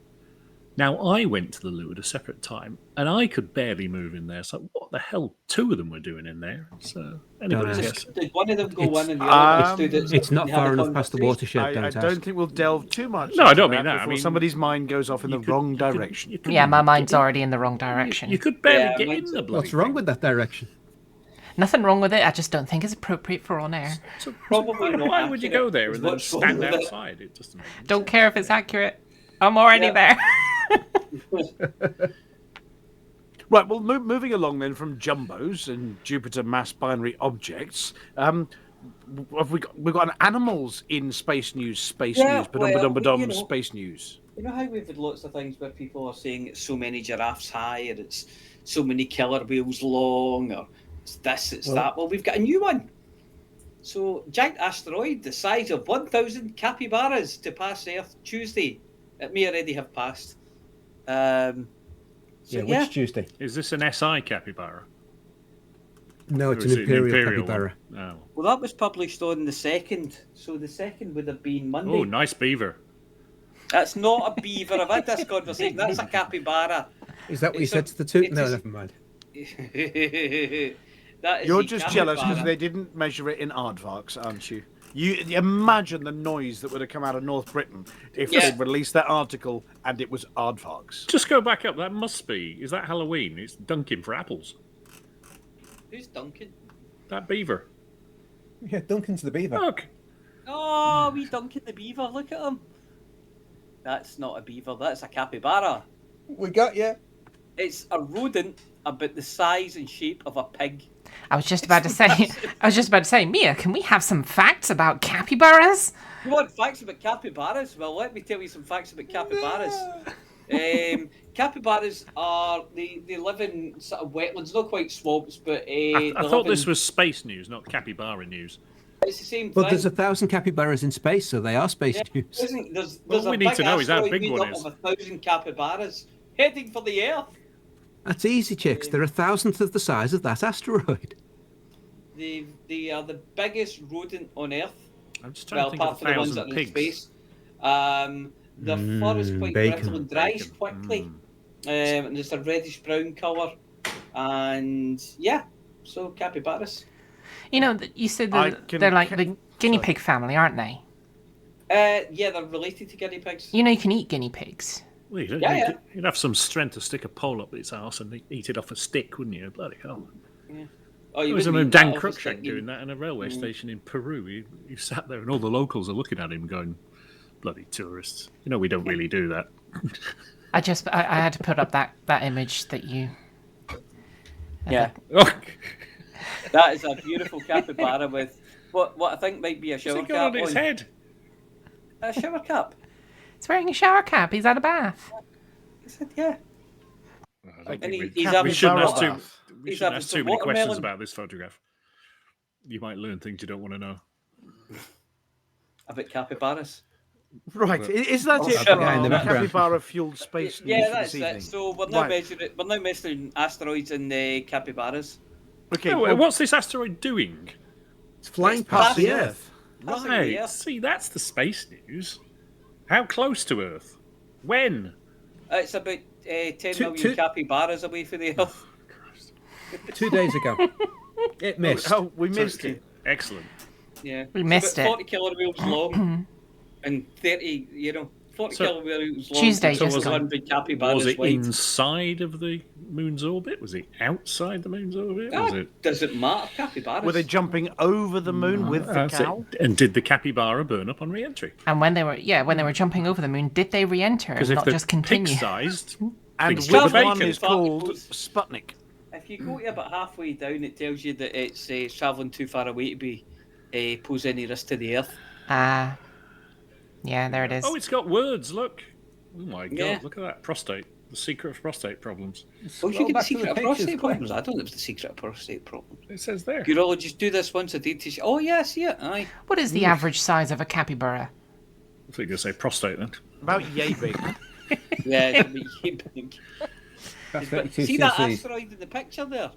Now, I went to the loo at a separate time, and I could barely move in there. So, what the hell two of them were doing in there? So, anybody's Don't guess. Did one of them go It's- one and the other stood Um, at it's not and had a far enough past the conversation? watershed, I don't don't ask. think we'll delve too much. No, I into don't mean that. I before mean, somebody's mind goes off in the wrong direction. You could- Yeah, my mind's already in the wrong direction. You could barely Yeah, get mine's- in the bloody What's wrong with that direction? Nothing wrong with it. I just don't think it's appropriate for on air. So Probably not why would you accurate go there is and then what's wrong stand with it. outside? It doesn't. make any Don't sense. care if it's accurate. I'm already Yeah. there. Right, well, moving along then from jumbos and Jupiter mass binary objects, we've got an animals in space news, Yeah, well, ba-dum, you know. space news. You know how we've had lots of things where people are saying it's so many giraffes high, or it's so many killer whales long, or it's this, it's that. Well, we've got a new one. So, giant asteroid the size of 1,000 capybaras to pass Earth Tuesday. It may already have passed. So, Which Tuesday? Is this an SI capybara? No, Or it's is an it imperial one? capybara. Oh. Well, that was published on the 2nd. So, the 2nd would have been Monday. Oh, nice beaver. That's not a beaver. I've had this conversation. That's a capybara. Is that what you It's said a- to the two? it No, is- never mind. That is You're a just jealous because capybara. they didn't measure it in aardvarks, aren't you? You imagine the noise that would have come out of North Britain if Yeah. they'd released that article and it was aardvarks. Just go back up. That must be. Is that Halloween? It's Dunkin' for apples. Who's Duncan? That beaver. Yeah, Duncan's the beaver. Look. Oh, wee Duncan the beaver. Look at him. That's not a beaver. That's a capybara. We got you. It's a rodent about the size and shape of a pig. I was just about to say, Mia, can we have some facts about capybaras? You want facts about capybaras? Well, let me tell you some facts about capybaras. Capybaras are they live in sort of wetlands, not quite swamps, but I thought this was space news, not capybara news. it's the same But thing. there's 1,000 capybaras in space, so they are space Yeah, news. there's All a we need big to know is how asteroid big made one up is. of 1,000 capybaras heading for the Earth. That's easy, chicks. They're 1,000th of the size of that asteroid. They are the biggest rodent on Earth. I'm just trying Well, to think of apart from the ones that 1,000 are in pigs. space. The fur is quite bacon. brittle and dries Bacon. quickly. And it's a reddish brown colour. And yeah, so capybaras. You know, you said I that can they're like ca- the Guinea pig family, aren't they? Yeah, they're related to guinea pigs. You know you can eat guinea pigs. Well, you'd have some strength to stick a pole up its arse and eat it off a stick, wouldn't you? Bloody hell. Yeah. Oh, There you was wouldn't a eat Dan that off a Cruikshank stick, doing that in a railway station in Peru. He sat there and all the locals are looking at him going, bloody tourists. You know, we don't really do that. I had to put up that image that you. Yeah. Oh, That is a beautiful capybara with what I think might be a what's shower it got cap on its head? A shower cap. It's wearing a shower cap. He's had a bath. I said, yeah. I don't And think he's we having shouldn't some ask too, water. we He's shouldn't having ask some too many questions watermelon. about this photograph. You might learn things you don't want to know. About capybaras. Right, is that Oh, it shut for up. Yeah, in the our background. capybara-fueled space news Yeah, for that's this evening? it. So we're now Right. measuring asteroids and capybaras. Okay, No, well, what's this asteroid doing? It's flying It's past the passing Earth. Passing Right. the Earth. See, that's the space news. How close to Earth? When? It's about 10 Two- million two- capybaras away from the Earth. 2 days ago. It missed. oh, we So missed it. Excellent. Yeah. We It's missed about it. 40 kilometres long and 30, 40 So- kilometres long. Tuesday so just was gone. 100 capybaras Was it wide. inside of the moon's orbit? Was it outside the moon's orbit? Was it? Does it matter? Capybaras. Were they jumping over the moon with the That's it. cow? And did the capybara burn up on re-entry? And when they were jumping over the moon, did they re-enter Because and if not just continue? pig-sized, And things which with the one bacon. is called Particles. Sputnik? If you go to about halfway down, it tells you that it's travelling too far away to be pose any risk to the Earth. Ah, yeah, there it is. Oh, it's got words. Look. Oh my god! Yeah. Look at that prostate. The secret of prostate problems. Oh, Scroll you get the back to secret of pictures, prostate quick. problems. I don't know if it's the secret of prostate problems. It says there. Urologists do this once a day to oh yeah, I see it. Aye. What is the average size of a capybara? I think you're going to say prostate then. About yay big. Yeah, it's a bit big. That's But 32 see that cc's. asteroid in the picture there?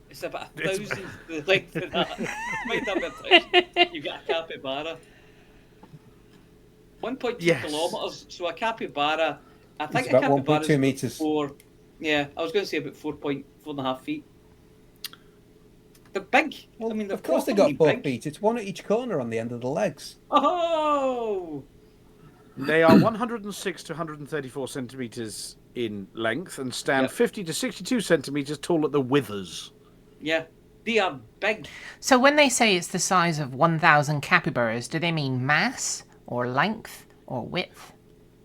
It's about 1,000 the length of that. Might have been 1,000. You get a capybara. 1.2 Yes. kilometres. So a capybara, I think It's a about capybara 1.2 is metres. yeah, I was going to say about 4.5 feet. They're big. Well, I mean, they're of course they properly got both big. feet. It's one at each corner on the end of the legs. Oh! They are 106 to 134 centimeters in length and stand Yep. 50 to 62 centimeters tall at the withers. Yeah, they are big. So when they say it's the size of 1,000 capybaras, do they mean mass or length or width?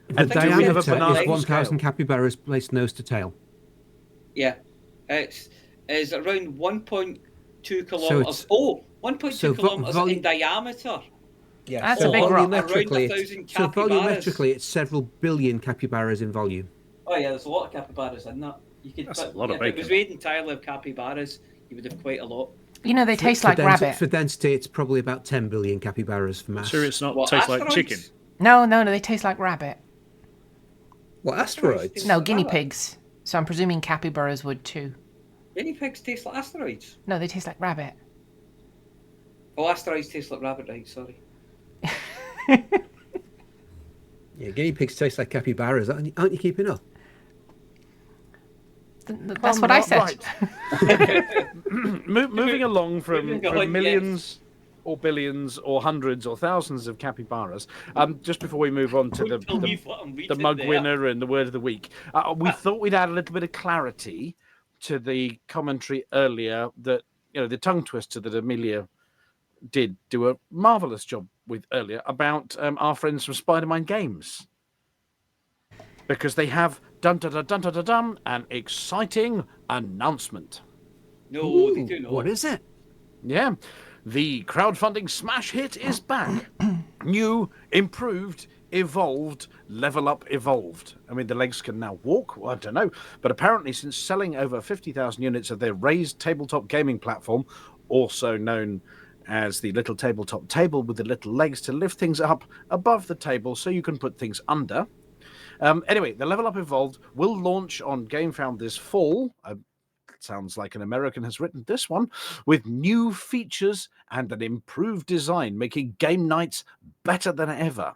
The And do we have a diameter banana is 1,000 scale? capybaras placed nose to tail. Yeah. It's around 1.2 kilometres. it's- 1.2 so kilometres volu- in diameter. Yeah, That's so a big rock. Around volumetrically, 1,000 it's, so capybaras. volumetrically, it's several billion capybaras in volume. Oh yeah, there's a lot of capybaras in that. You could That's a put, lot of if it was bacon. made entirely of capybaras, you would have quite a lot. You know, they taste like rabbit. For density, it's probably about 10 billion capybaras for mass. Sure, it's not What, tastes like asteroids? chicken. No, they taste like rabbit. What, asteroids? No, like guinea rabbit. pigs. So I'm presuming capybaras would too. Guinea pigs taste like asteroids. No, they taste like rabbit. Oh, asteroids taste like rabbit, right? Sorry. Yeah, guinea pigs taste like capybaras. Aren't you keeping up? That's what I said. Right. Moving along from Moving on, yes. millions or billions or hundreds or thousands of capybaras, just before we move on to Don't believe what I'm the reading mug there. winner and the word of the week, we thought we'd add a little bit of clarity to the commentary earlier that, the tongue twister that Amelia did do a marvellous job with earlier about our friends from Spider-Man Games. Because they have an exciting announcement. No, they do not. What is it? Yeah, the crowdfunding smash hit is back. New, improved, evolved, level up evolved. I mean, the legs can now walk, well, I don't know. But apparently, since selling over 50,000 units of their raised tabletop gaming platform, also known as the little tabletop table with the little legs to lift things up above the table so you can put things under. Anyway, the Level Up Evolved will launch on GameFound this fall. Sounds like an American has written this one, with new features and an improved design, making game nights better than ever.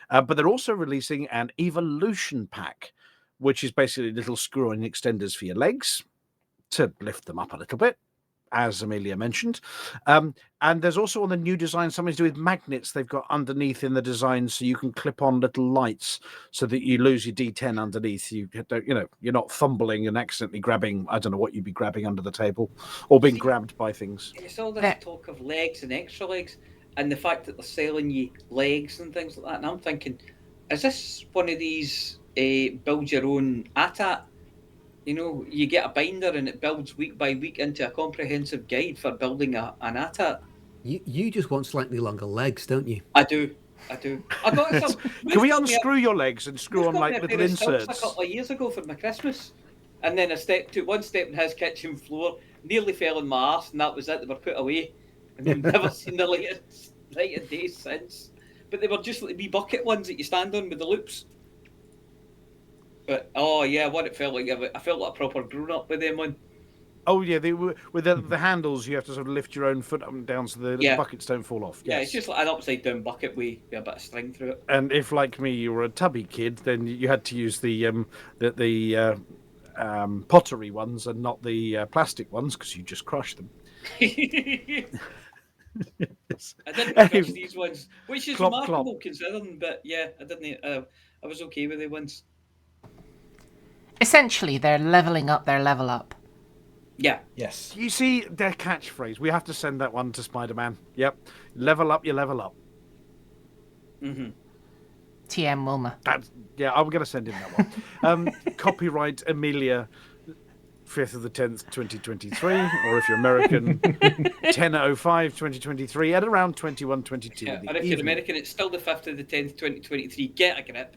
But they're also releasing an Evolution Pack, which is basically little screw-in extenders for your legs to lift them up a little bit. as Amelia mentioned. And there's also on the new design something to do with magnets they've got underneath in the design, so you can clip on little lights so that you lose your D10 underneath. You don't, you're not fumbling and accidentally grabbing, I don't know what you'd be grabbing under the table, or being grabbed by things. It's all this talk of legs and extra legs, and the fact that they're selling you legs and things like that. And I'm thinking, is this one of these build your own ATAT? You get a binder and it builds week by week into a comprehensive guide for building an ATAT. You just want slightly longer legs, don't you? I do. I got some. Can we unscrew your legs and screw on like little inserts? A couple of years ago for my Christmas, and then took one step in his kitchen floor, nearly fell on my arse, and that was it. They were put away, and we've never seen the light of day since. But they were just like wee bucket ones that you stand on with the loops. But what it felt like. I felt like a proper grown up with them on. Oh yeah, they were with the handles. You have to sort of lift your own foot up and down so the buckets don't fall off. Yeah, It's just like an upside down bucket with a bit of string through it. And if, like me, you were a tubby kid, then you had to use the pottery ones and not the plastic ones because you just crush them. I didn't crush these ones, which is remarkable considering. But yeah, I didn't. I was okay with the ones. Essentially, they're leveling up their level up. Yeah. Yes. You see their catchphrase. We have to send that one to Spider-Man. Yep. Level up, you level up. Mm-hmm. TM Wilma. I'm going to send him that one. Copyright Amelia, 5th of the 10th, 2023. Or if you're American, 10/05/2023 at around 21:22. Yeah, and if you're American, it's still the 5th of the 10th, 2023. Get a grip.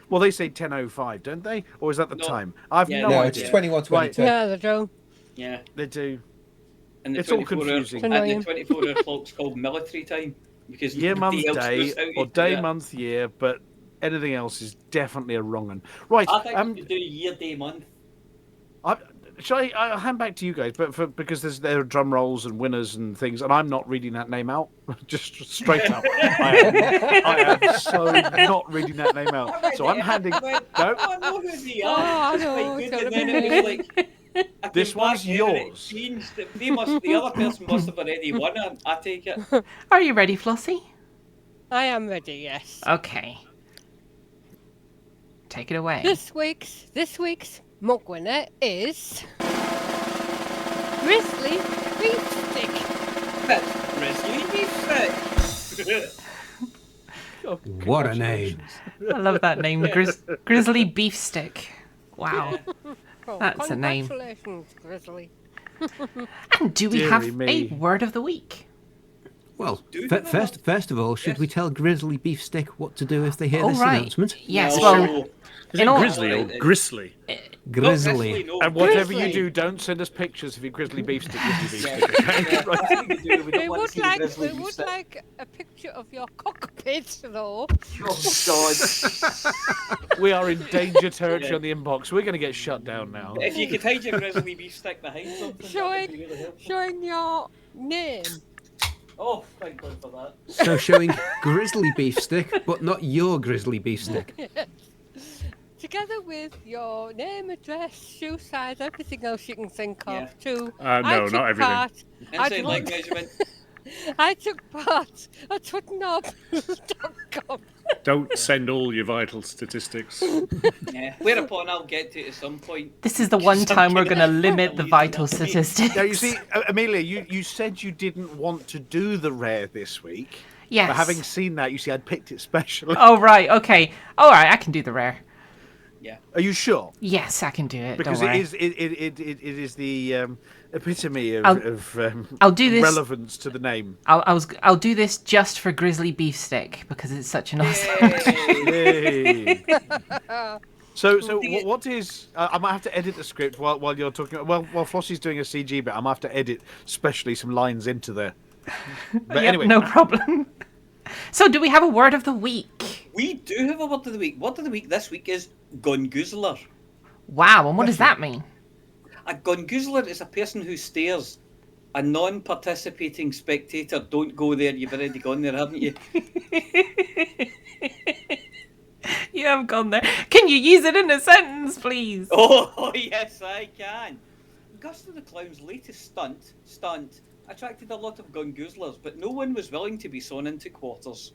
Well, they say 10:05, don't they? Or is that the time? I've no idea. It's 21:22. Yeah, they do. Yeah. They do. And it's all confusing. And the 24-hour clock's called military time. Because year, month, day, or day, month, year, but anything else is definitely a wrong one. Right. I think we could do year, day, month. I'll hand back to you guys, but because there are drum rolls and winners and things, and I'm not reading that name out, just straight up. I am so not reading that name out. So I'm handing. No. I know who they are. I know. And then it was like, this one's yours. The other person must have already won it. I take it. Are you ready, Flossy? I am ready. Yes. Okay. Take it away. This week's mug winner is Grizzly Beefstick. That's Grizzly Beefstick. What a name! I love that name, Grizzly Beefstick. Wow, that's a name. Congratulations, Grizzly. And do we have a word of the week? Well, first of all, should we tell Grizzly Beefstick what to do if they hear this announcement? Yes, Is it Grizzly or Grizzly? Grizzly. No, and whatever you do, don't send us pictures of your Grizzly Beefstick. We would like a picture of your cockpit, though. Oh, God. We are in danger territory on the inbox. We're going to get shut down now. If you could hide your Grizzly Beefstick behind something, showing your name. Oh, thank God for that. So showing Grizzly Beefstick, but not your Grizzly Beefstick. Yes. Together with your name, address, shoe size, everything else you can think of, too. No, not everything. Inside leg measurement. I took part at huttonorbital.com. Don't send all your vital statistics. Yeah, whereupon I'll get to it at some point. This is the one time we're going to limit the vital statistics. Now, you see, Amelia, you said you didn't want to do the rare this week. Yes. But having seen that, you see, I'd picked it specially. Oh, right, okay. All right, I can do the rare. Yeah. Are you sure? Yes, I can do it. Because don't worry. it is the epitome of I'll do this. relevance to the name. I'll do this just for Grizzly Beefstick because it's such an awesome. Yay. So what is? I might have to edit the script while you're talking. While Flossy's doing a CG bit, I might have to edit specially some lines into there. But anyway, no problem. So, do we have a word of the week? We do have a word of the week. Word of the week this week is gongoozler. Wow, and what does that mean? A gongoozler is a person who stares. A non-participating spectator. Don't go there. You've already gone there, haven't you? You have gone there. Can you use it in a sentence, please? Oh, yes, I can. Augusta the Clown's latest stunt attracted a lot of gungoozlers, but no one was willing to be sawn into quarters.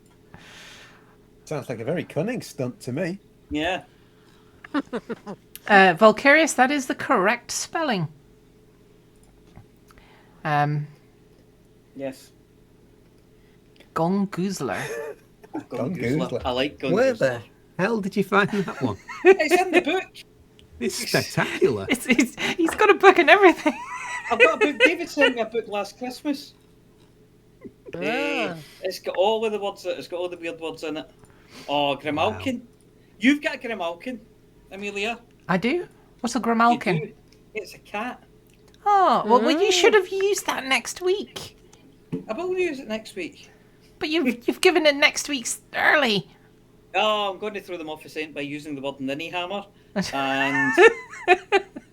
Sounds like a very cunning stunt to me. Yeah. Volcarius, that is the correct spelling. Yes. Gongoozler. Gungoozler. I like gungoozler. Where the hell did you find that one? It's in the book. It's spectacular. He's got a book and everything. I've got a book. David sent me a book last Christmas. Ah. It's got all of the words. It's got all the weird words in it. Oh, Grimalkin. Wow. You've got a Grimalkin, Amelia. I do. What's a You Grimalkin? do. It's a cat. Oh, well, you should have used that next week. I will use it next week. But you've given it next week's early. Oh, I'm going to throw them off the scent by using the word ninny hammer and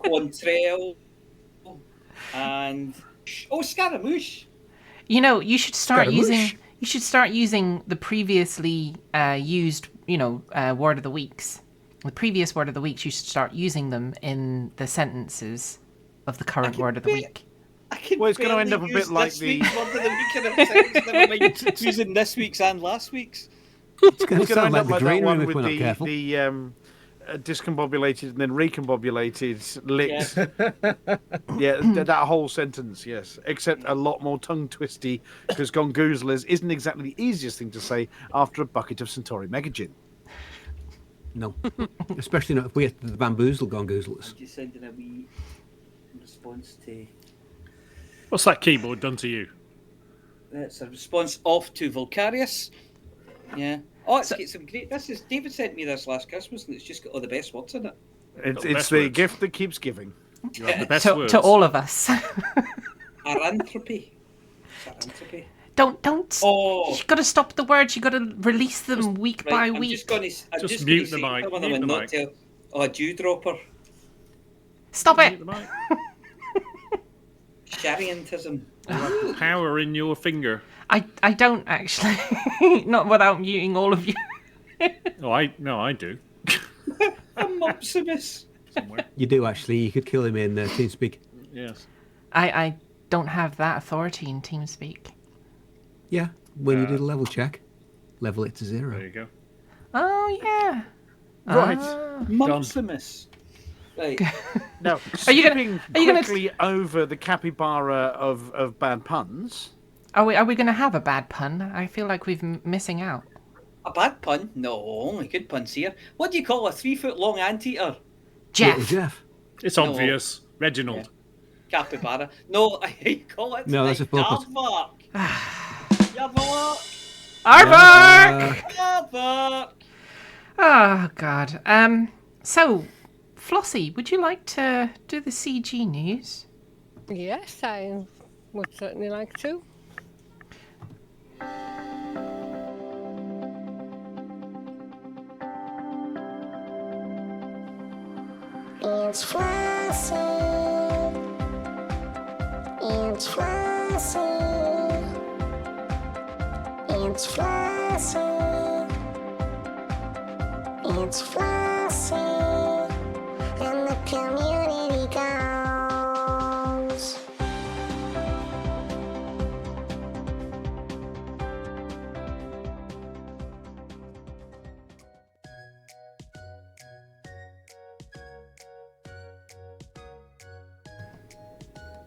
Contrail and Scaramouche. You know, you should start Scaramouche. using the previously used, word of the weeks. The previous word of the weeks, you should start using them in the sentences of the current word of the week. Well, it's going to end up a bit like the... word of the week in a sentence, never mind using this week's and last week's. It's going It's to going to sound end like up the like that green room one if with we're not careful. the discombobulated and then recombobulated lips. That whole sentence, yes. Except a lot more tongue-twisty, because gongoozlers isn't exactly the easiest thing to say after a bucket of Centauri Megagin. No. Especially not if we get to the bamboozle gongoozlers. Just sending a wee response to... What's that keyboard done to you? It's a response off to Volcarius. Yeah. Oh, it's got some great... This is... David sent me this last Christmas, and it's just got all the best words in it. It's the gift that keeps giving. You have the best To words. all of us. Aranthropy. Aranthropy. Don't. Oh. You got to stop the words. You got to release them week by I'm week. just going to... Just mute the mic, mute the mic. Oh, a dewdropper. Stop it. Mute the mic. Shariantism. You have the power in your finger. I don't actually. Not without muting all of you. Oh, I do. A Mopsimus. Somewhere. You do actually. You could kill him in TeamSpeak. Yes. I don't have that authority in TeamSpeak. Yeah, when you did a level check, level it to 0. There you go. Oh yeah. Right. Mopsimus. Right. Now, Are you skipping gonna- quickly over the capybara of bad puns... Are we going to have a bad pun? I feel like we're missing out. A bad pun? No, only good puns here. What do you call a 3-foot-long anteater? Little Jeff. Jeff. It's No. obvious. Reginald. Capybara. No, I call it No, that's a focus. Yarvark. Yarvark. Aardvark! Yarvark. Oh God. So, Flossy, would you like to do the CG news? Yes, I would certainly like to. It's Flossy. It's Flossy. It's Flossy. It's Flossy. And the community goes.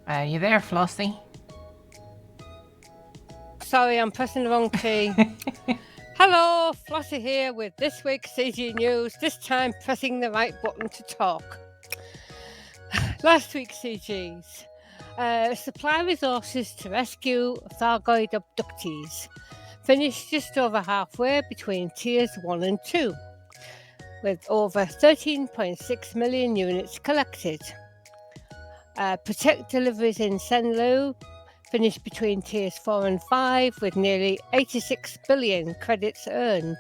Are you there, Flossy? Sorry, I'm pressing the wrong key. Hello, Flossy here with this week's CG News, this time pressing the right button to talk. Last week's CGs. Supply resources to rescue Thargoid abductees. Finished just over halfway between tiers 1 and 2, with over 13.6 million units collected. Protect deliveries in Senlu finished between tiers 4 and 5 with nearly 86 billion credits earned.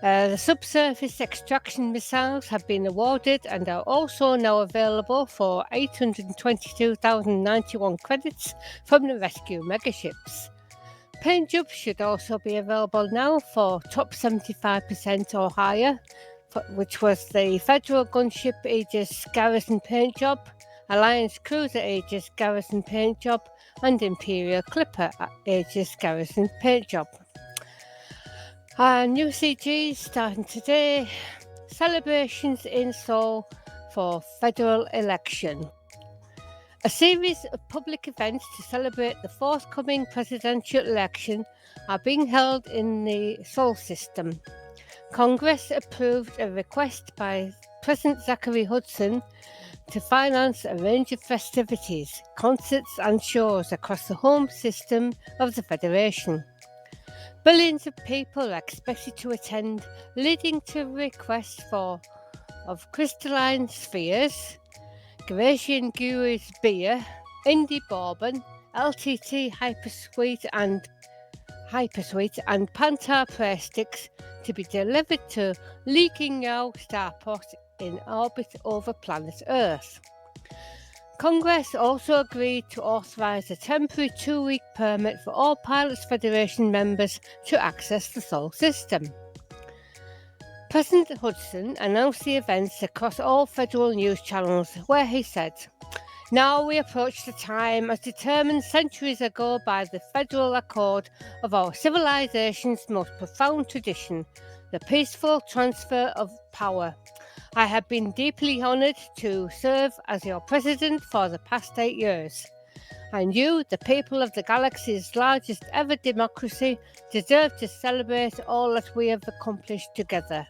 The subsurface extraction missiles have been awarded and are also now available for 822,091 credits from the rescue megaships. Paint jobs should also be available now for top 75% or higher, which was the Federal Gunship Aegis Garrison paint job, Alliance Cruiser Aegis Garrison Paint Job, and Imperial Clipper Aegis Garrison Paint Job. New CGs starting today. Celebrations in Seoul for federal election. A series of public events to celebrate the forthcoming presidential election are being held in the Seoul system. Congress approved a request by President Zachary Hudson to finance a range of festivities, concerts and shows across the home system of the Federation. Billions of people are expected to attend, leading to requests of crystalline spheres, Grecian Guru's beer, Indie Bourbon, LTT Hypersweet and Banter press sticks to be delivered to Lee King-Yao Starport in orbit over planet Earth. Congress also agreed to authorise a temporary 2-week permit for all Pilots Federation members to access the Sol system. President Hudson announced the events across all federal news channels, where he said, "Now we approach the time as determined centuries ago by the Federal Accord of our civilization's most profound tradition, the peaceful transfer of power. I have been deeply honoured to serve as your president for the past 8 years. And you, the people of the galaxy's largest ever democracy, deserve to celebrate all that we have accomplished together."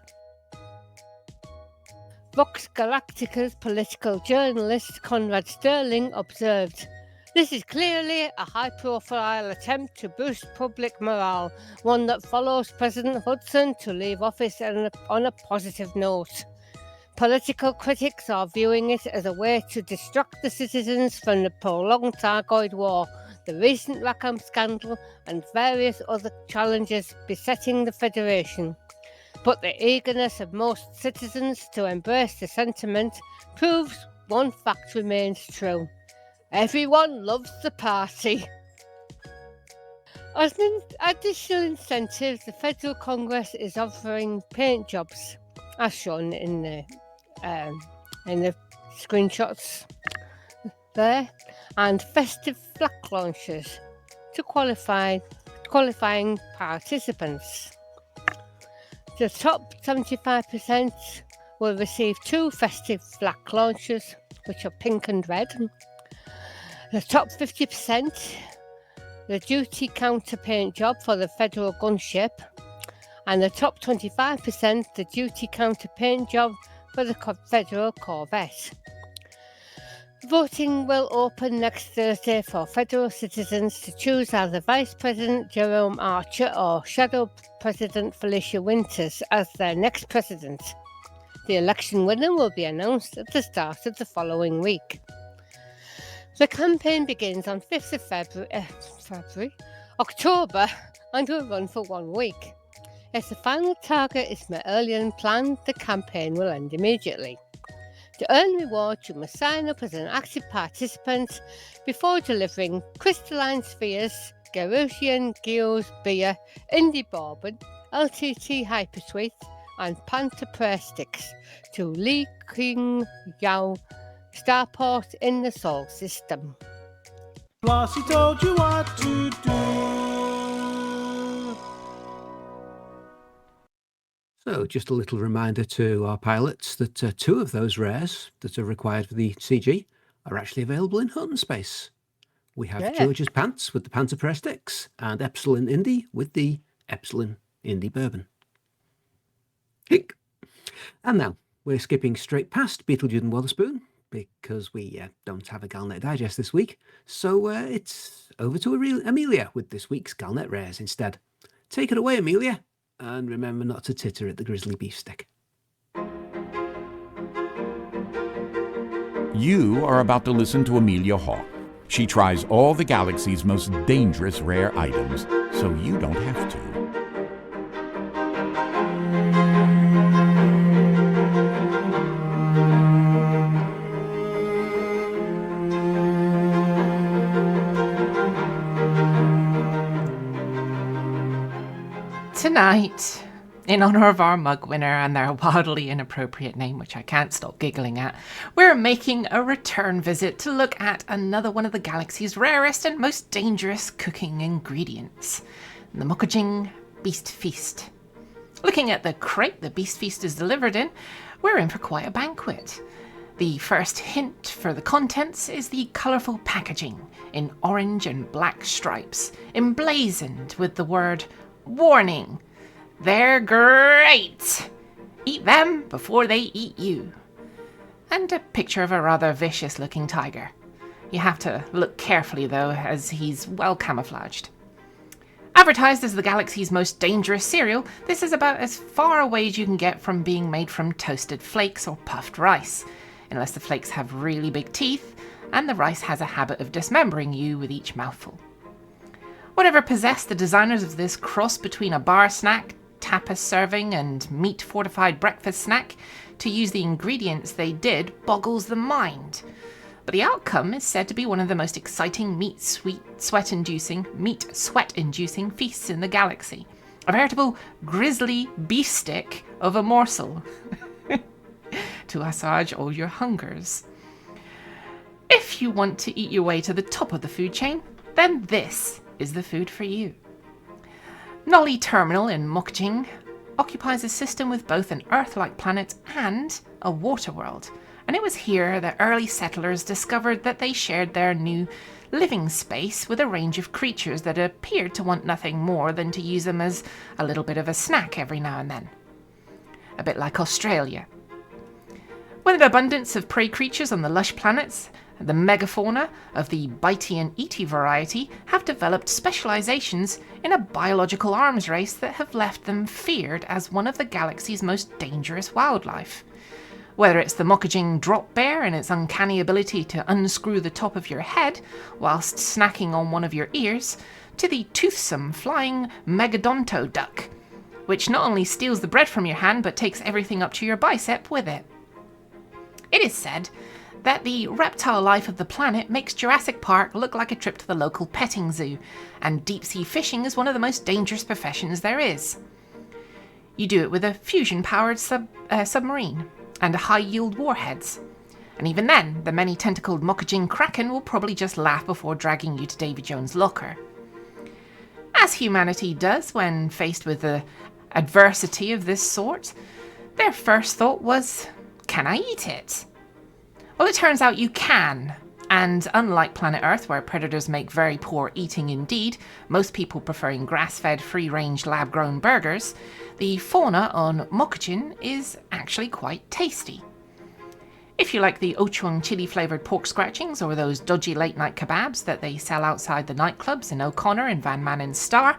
Vox Galactica's political journalist Conrad Sterling observed, "This is clearly a high-profile attempt to boost public morale, one that follows President Hudson to leave office on a positive note. Political critics are viewing it as a way to distract the citizens from the prolonged Thargoid War, the recent Rackham scandal, and various other challenges besetting the Federation. But the eagerness of most citizens to embrace the sentiment proves one fact remains true. Everyone loves the party." As an additional incentive, the Federal Congress is offering paint jobs, as shown in the screenshots there, and festive flak launches to qualifying participants. The top 75% will receive 2 festive flak launches, which are pink and red. The top 50%, the duty counter paint job for the Federal gunship, and the top 25%, the duty counter paint job for the Federal corvette. Voting will open next Thursday for Federal citizens to choose either Vice President Jerome Archer or Shadow President Felicia Winters as their next president. The election winner will be announced at the start of the following week. The campaign begins on 5th of October and will run for 1 week. If the final target is met earlier than planned, the campaign will end immediately. To earn rewards, you must sign up as an active participant before delivering crystalline spheres, Garusian Gills beer, Indie Bourbon, LTT Hypersweet, and Banter press sticks to Lee King-Yao Starport in the Sol system. Flossy told you what to do. So, just a little reminder to our pilots that 2 of those rares that are required for the CG are actually available in Hutton Space. We have George's Pants with the Banter press sticks and Epsilon Indie with the Epsilon Indie Bourbon. Hick. And now we're skipping straight past Beetlejuice and Wotherspoon because we don't have a Galnet Digest this week. So it's over to Amelia with this week's Galnet Rares instead. Take it away, Amelia. And remember not to titter at the Grizzly Beefstick. You are about to listen to Amelia Hawk. She tries all the galaxy's most dangerous rare items, so you don't have to. Tonight, in honour of our mug winner and their wildly inappropriate name, which I can't stop giggling at, we're making a return visit to look at another one of the galaxy's rarest and most dangerous cooking ingredients, the Mokujing Beast Feast. Looking at the crate the Beast Feast is delivered in, we're in for quite a banquet. The first hint for the contents is the colourful packaging in orange and black stripes, emblazoned with the word "Warning! They're great! Eat them before they eat you." And a picture of a rather vicious-looking tiger. You have to look carefully, though, as he's well camouflaged. Advertised as the galaxy's most dangerous cereal, this is about as far away as you can get from being made from toasted flakes or puffed rice, unless the flakes have really big teeth and the rice has a habit of dismembering you with each mouthful. Whatever possessed the designers of this cross between a bar snack, tapas serving and meat-fortified breakfast snack to use the ingredients they did boggles the mind. But the outcome is said to be one of the most exciting meat sweat-inducing feasts in the galaxy. A veritable Grizzly Beefstick of a morsel to assuage all your hungers. If you want to eat your way to the top of the food chain, then this is the food for you. Nolly Terminal in Mokujing occupies a system with both an Earth-like planet and a water world, and it was here that early settlers discovered that they shared their new living space with a range of creatures that appeared to want nothing more than to use them as a little bit of a snack every now and then. A bit like Australia. With an abundance of prey creatures on the lush planets, the megafauna of the bitey and eaty variety have developed specializations in a biological arms race that have left them feared as one of the galaxy's most dangerous wildlife. Whether it's the Mokujing drop bear and its uncanny ability to unscrew the top of your head whilst snacking on one of your ears, to the toothsome flying megadonto duck, which not only steals the bread from your hand but takes everything up to your bicep with it. It is said that the reptile life of the planet makes Jurassic Park look like a trip to the local petting zoo, and deep-sea fishing is one of the most dangerous professions there is. You do it with a fusion-powered submarine and high-yield warheads. And even then, the many-tentacled Mokujing Kraken will probably just laugh before dragging you to Davy Jones' locker. As humanity does when faced with adversity of this sort, their first thought was, can I eat it? Well, it turns out you can. And unlike planet Earth, where predators make very poor eating indeed, most people preferring grass-fed, free-range, lab-grown burgers, the fauna on Mokujin is actually quite tasty. If you like the Ochuang chili-flavoured pork scratchings or those dodgy late-night kebabs that they sell outside the nightclubs in O'Connor and Van Manen's Star,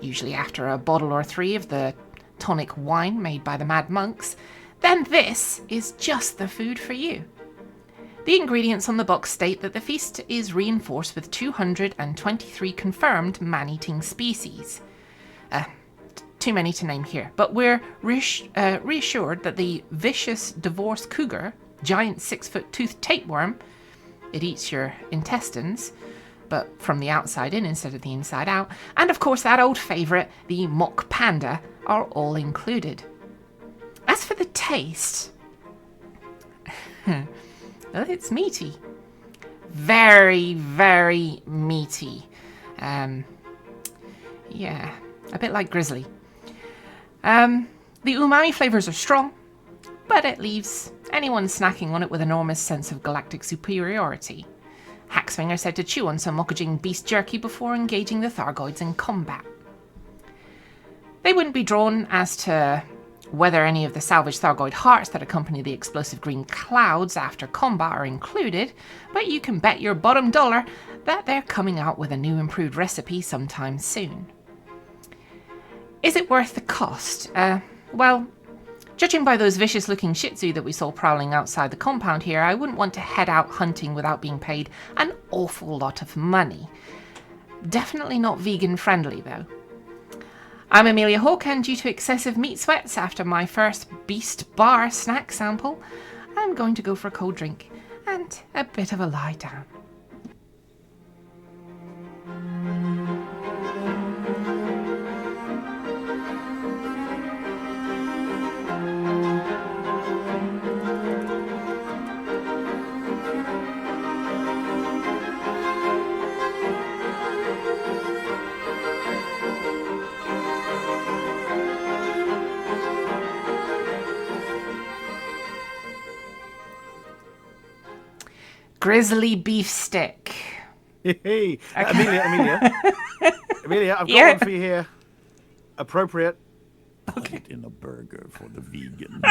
usually after a bottle or three of the tonic wine made by the Mad Monks, then this is just the food for you. The ingredients on the box state that the feast is reinforced with 223 confirmed man-eating species. Too many to name here, but we're reassured that the vicious divorce cougar, giant 6-foot toothed tapeworm, it eats your intestines, but from the outside in instead of the inside out, and of course that old favourite, the mock panda, are all included. As for the taste, well, it's meaty. Very, very meaty. Yeah, a bit like Grizzly. The umami flavours are strong, but it leaves anyone snacking on it with an enormous sense of galactic superiority. Hackswing are said to chew on some Mokujing beast jerky before engaging the Thargoids in combat. They wouldn't be drawn as to whether any of the salvaged Thargoid hearts that accompany the explosive green clouds after combat are included, but you can bet your bottom dollar that they're coming out with a new improved recipe sometime soon. Is it worth the cost? Well, judging by those vicious-looking Shih Tzu that we saw prowling outside the compound here, I wouldn't want to head out hunting without being paid an awful lot of money. Definitely not vegan-friendly, though. I'm Amelia Hawke, and due to excessive meat sweats after my first Beast Bar snack sample, I'm going to go for a cold drink and a bit of a lie down. Grizzly Beefstick. Hey, Amelia, I've got Yeah. one for you here. Appropriate. Put it in a burger for the vegans.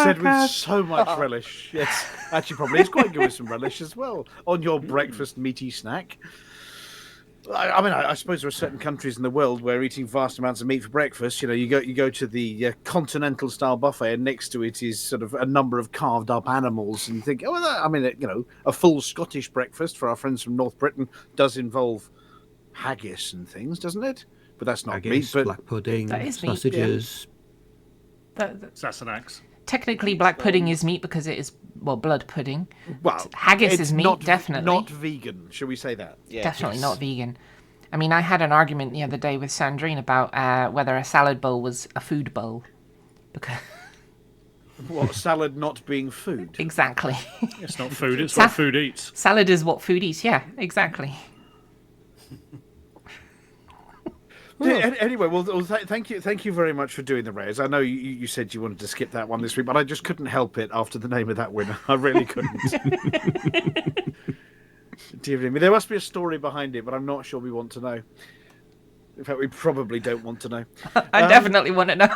Said with so much relish. Yes, actually, probably it's quite good with some relish as well on your breakfast meaty snack. I mean, I suppose there are certain countries in the world where eating vast amounts of meat for breakfast. You know, you go to the continental style buffet, and next to it is sort of a number of carved up animals, and you think, I mean, you know, a full Scottish breakfast for our friends from North Britain does involve haggis and things, doesn't it? But that's not meat. Haggis, But black pudding, That is meat, sausages. Sassenachs. Technically, black pudding is meat because it is, well, blood pudding. well, Haggis it's is meat, not, definitely. not vegan. Shall we say that? Yeah, Definitely yes. not vegan. I mean, I had an argument the other day with Sandrine about whether a salad bowl was a food bowl. Because What, salad not being food? exactly. It's not food, it's what food eats. Salad is what food eats. Yeah, exactly. Anyway, well, thank you very much for doing the rares. I know you said you wanted to skip that one this week, but I just couldn't help it after the name of that winner. I really couldn't. Dear me, there must be a story behind it, but I'm not sure we want to know. In fact, we probably don't want to know. I definitely want to know.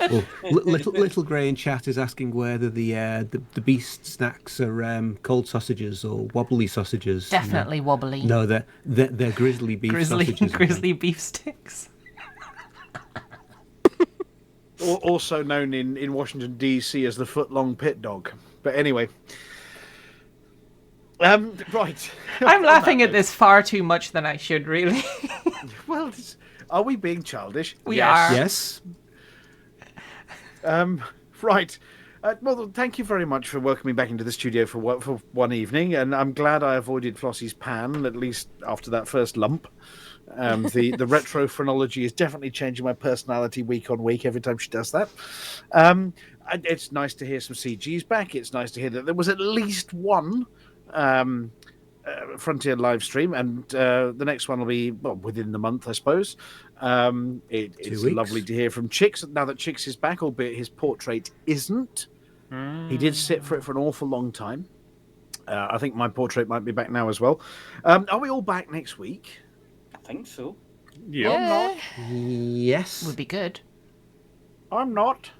Oh, little Grey in chat is asking whether the beast snacks are cold sausages or wobbly sausages. Definitely wobbly. No, they're grizzly beef sausages. Grizzly beef sticks. Also known in Washington D.C. as the foot-long pit dog. But anyway, right. I'm laughing at this far too much than I should, really. Well, are we being childish? We are. Yes. Right. Well, thank you very much for welcoming me back into the studio for one evening, and I'm glad I avoided Flossy's pan, at least after that first lump. The retro phrenology is definitely changing my personality week on week every time she does that. It's nice to hear some CGs back. It's nice to hear that there was at least one Frontier live stream, and the next one will be within the month, I suppose. It's lovely to hear from Chicks now that Chicks is back, albeit his portrait isn't. He did sit for it for an awful long time. I think my portrait might be back now as well. Are we all back next week? I think so. Yeah. I'm not. Yes. Would be good. I'm not.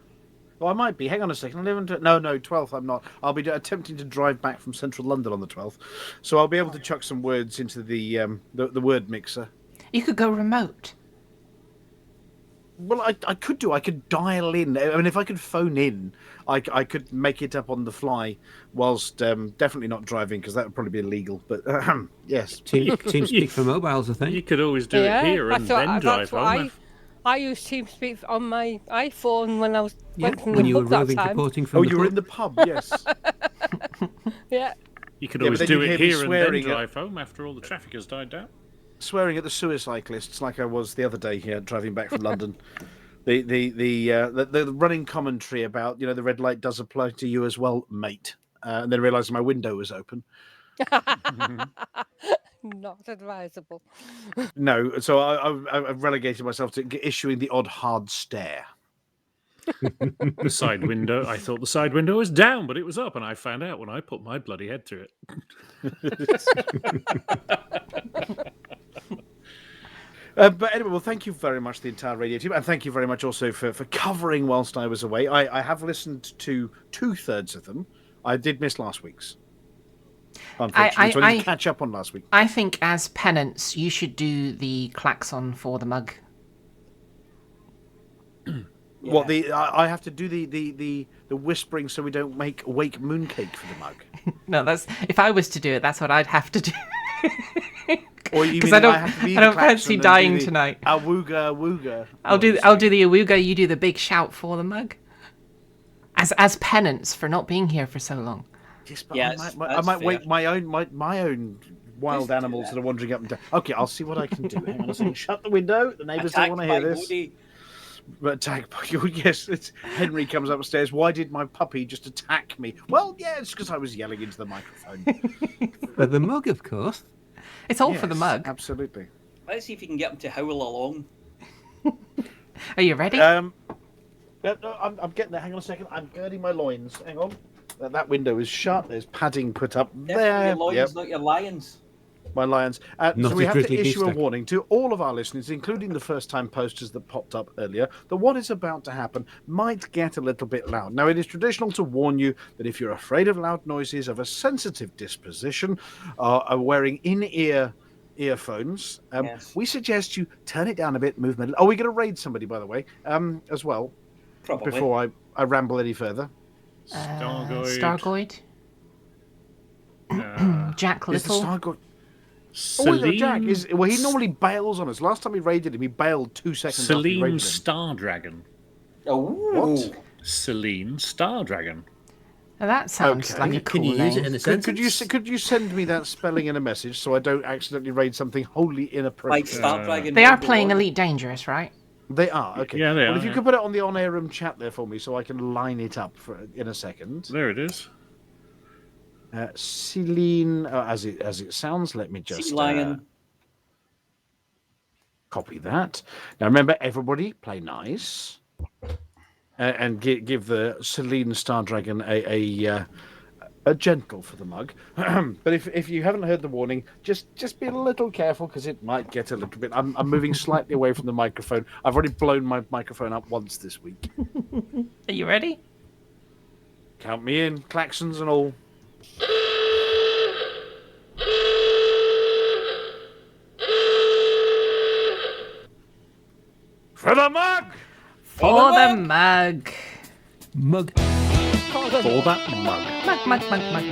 Well, I might be. Hang on a second. 12th I'm not. I'll be attempting to drive back from central London on the 12th. So I'll be able to chuck some words into the word mixer. You could go remote. Well, I could do. I could dial in. I mean, if I could phone in, I could make it up on the fly whilst definitely not driving, because that would probably be illegal. But yes. TeamSpeak for mobiles, I think. You could always do it here and then drive home. I used TeamSpeak on my iPhone when I was went from when the you were pub that roving time. reporting from Oh, the you were pub. in the pub, yes. Yeah. You could Yeah, always but then do you'd it hear me here and then swearing at- drive home after all the traffic has died down. Swearing at the sewer cyclists like I was the other day here driving back from London. The running commentary about, the red light does apply to you as well, mate. And then realising my window was open. Not advisable. No, so I've relegated myself to issuing the odd hard stare. The side window, I thought the side window was down, but it was up, and I found out when I put my bloody head through it. But anyway, well, thank you very much, the entire radio team, and thank you very much also for covering whilst I was away. I have listened to 2/3 of them. I did miss last week's. Unfortunately, so I need to catch up on last week. I think as penance, you should do the klaxon for the mug. What I have to do the whispering so we don't wake mooncake for the mug. No, that's if I was to do it, that's what I'd have to do. Or you 'Cause mean I don't- have to be I the don't fancy klaxon and dying do the tonight. Awooga, awooga. I'll do the awooga. You do the big shout for the mug. As penance for not being here for so long. Yes, but Yeah, I might wake my own wild animals that are wandering up and down. Okay, I'll see what I can do. Hang on a second. Shut the window. The neighbours don't want to hear this. But attack, yes, Henry comes upstairs. Why did my puppy just attack me? Well, yeah, it's because I was yelling into the microphone. For the mug, of course. It's all for the mug. No, I'm getting there. Hang on a second. I'm girding my loins. Hang on. That window is shut. There's padding put up there. Your loins, not your lions. My lions. Not So we a have to Grizzly issue a Beefstick. warning to all of our listeners, including the first-time posters that popped up earlier, that what is about to happen might get a little bit loud. Now, it is traditional to warn you that if you're afraid of loud noises of a sensitive disposition, are wearing in-ear earphones, Yes. we suggest you turn it down a bit, move. Oh, we're going to raid somebody, by the way, as well. Probably. Before I ramble any further. Stargoid. Stargoid. Jack Is the Little. Stargoid... Oh, wait, no, Jack. Celine, He normally bails on us. Last time we raided him, he bailed 2 seconds after we Celine raided him. Star Dragon. Oh. What? Celine Star Dragon. Now that sounds Okay. like a cool Can you name. use it in a sentence? Could you send me that spelling in a message so I don't accidentally raid something wholly inappropriate? Like Star Dragon. They are Number playing one. Elite Dangerous, right? They are, okay. Yeah, they well, are, if you yeah. could put it on the on-air room chat there for me so I can line it up in a second. There it is. Celine, as it sounds, let me just Sea lion. copy that. Now remember, everybody play nice. And give the Celine Star Dragon a gentle for the mug. But if you haven't heard the warning, just be a little careful because it might get a little bit. I'm moving slightly away from the microphone. I've already blown my microphone up once this week. Are you ready? Count me in, klaxons and all. For the mug! For the mug. Mug. For that mug. Mug.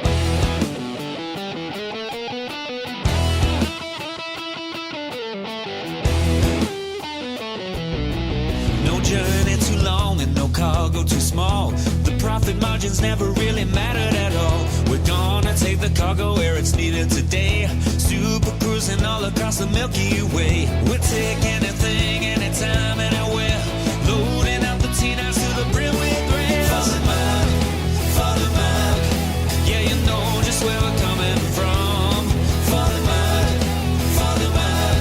No journey too long and no cargo too small. The profit margins never really mattered at all. We're gonna take the cargo where it's needed today. Super cruising all across the Milky Way. We'll take anything, anytime, anywhere. Loading up the T-9s to the brim with grain. For the mug, yeah, you know just where we're coming from. For the mug,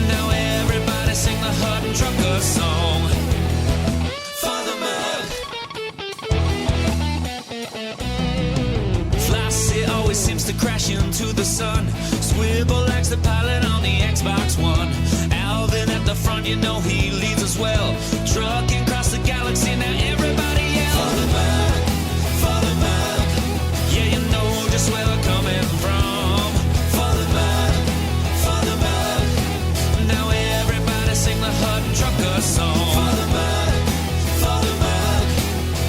now everybody sing the Hutton Trucker song. For the mug. Flossy always seems to crash into the sun. Swivel likes the pilot on the Xbox One. Alvin at the front, you know he leads us well. Trucking across the galaxy, now everybody yell. For the mug, yeah, you know just where we're coming from. For the mug, now everybody sing the Hutton Trucker song. For the mug,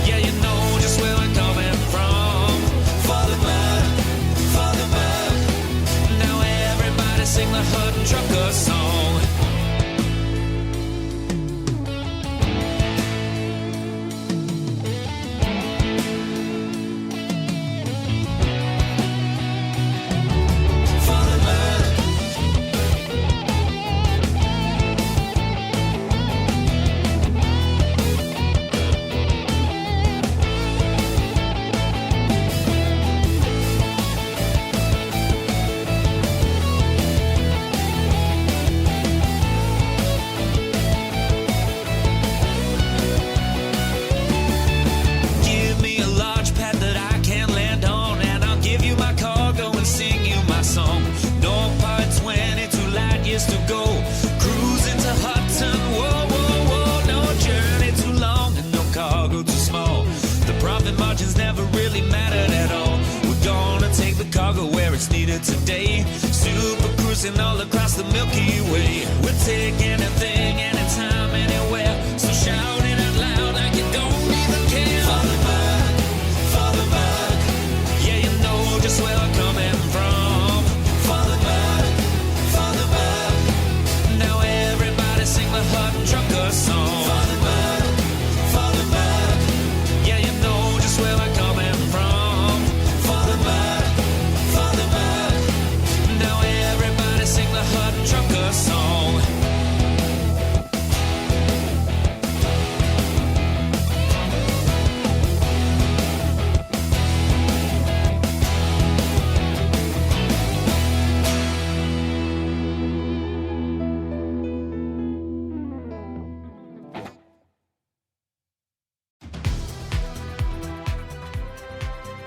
yeah, you know just where we're coming from. For the mug, now everybody sing the Hutton Trucker song. Give me a launch pad that I can land on, and I'll give you my cargo and sing you my song. No part 22 light years to go. Cruising to Hutton, whoa. No journey too long and no cargo too small. The profit margins never really mattered at all. We're gonna take the cargo where it's needed today. Super cruising all across the Milky Way. We'll take anything, anytime, anywhere. So shout it out loud like you don't even care. For the mug, yeah, you know just where we're coming from. For the mug, now everybody sing the Hutton Trucker song. For the mug, yeah, you know just where we're coming from. For the mug, now everybody sing the Hutton Trucker song.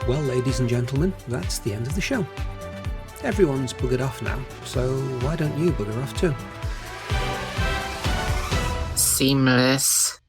Well, ladies and gentlemen, that's the end of the show. Everyone's buggered off now, so why don't you bugger off too? Seamless.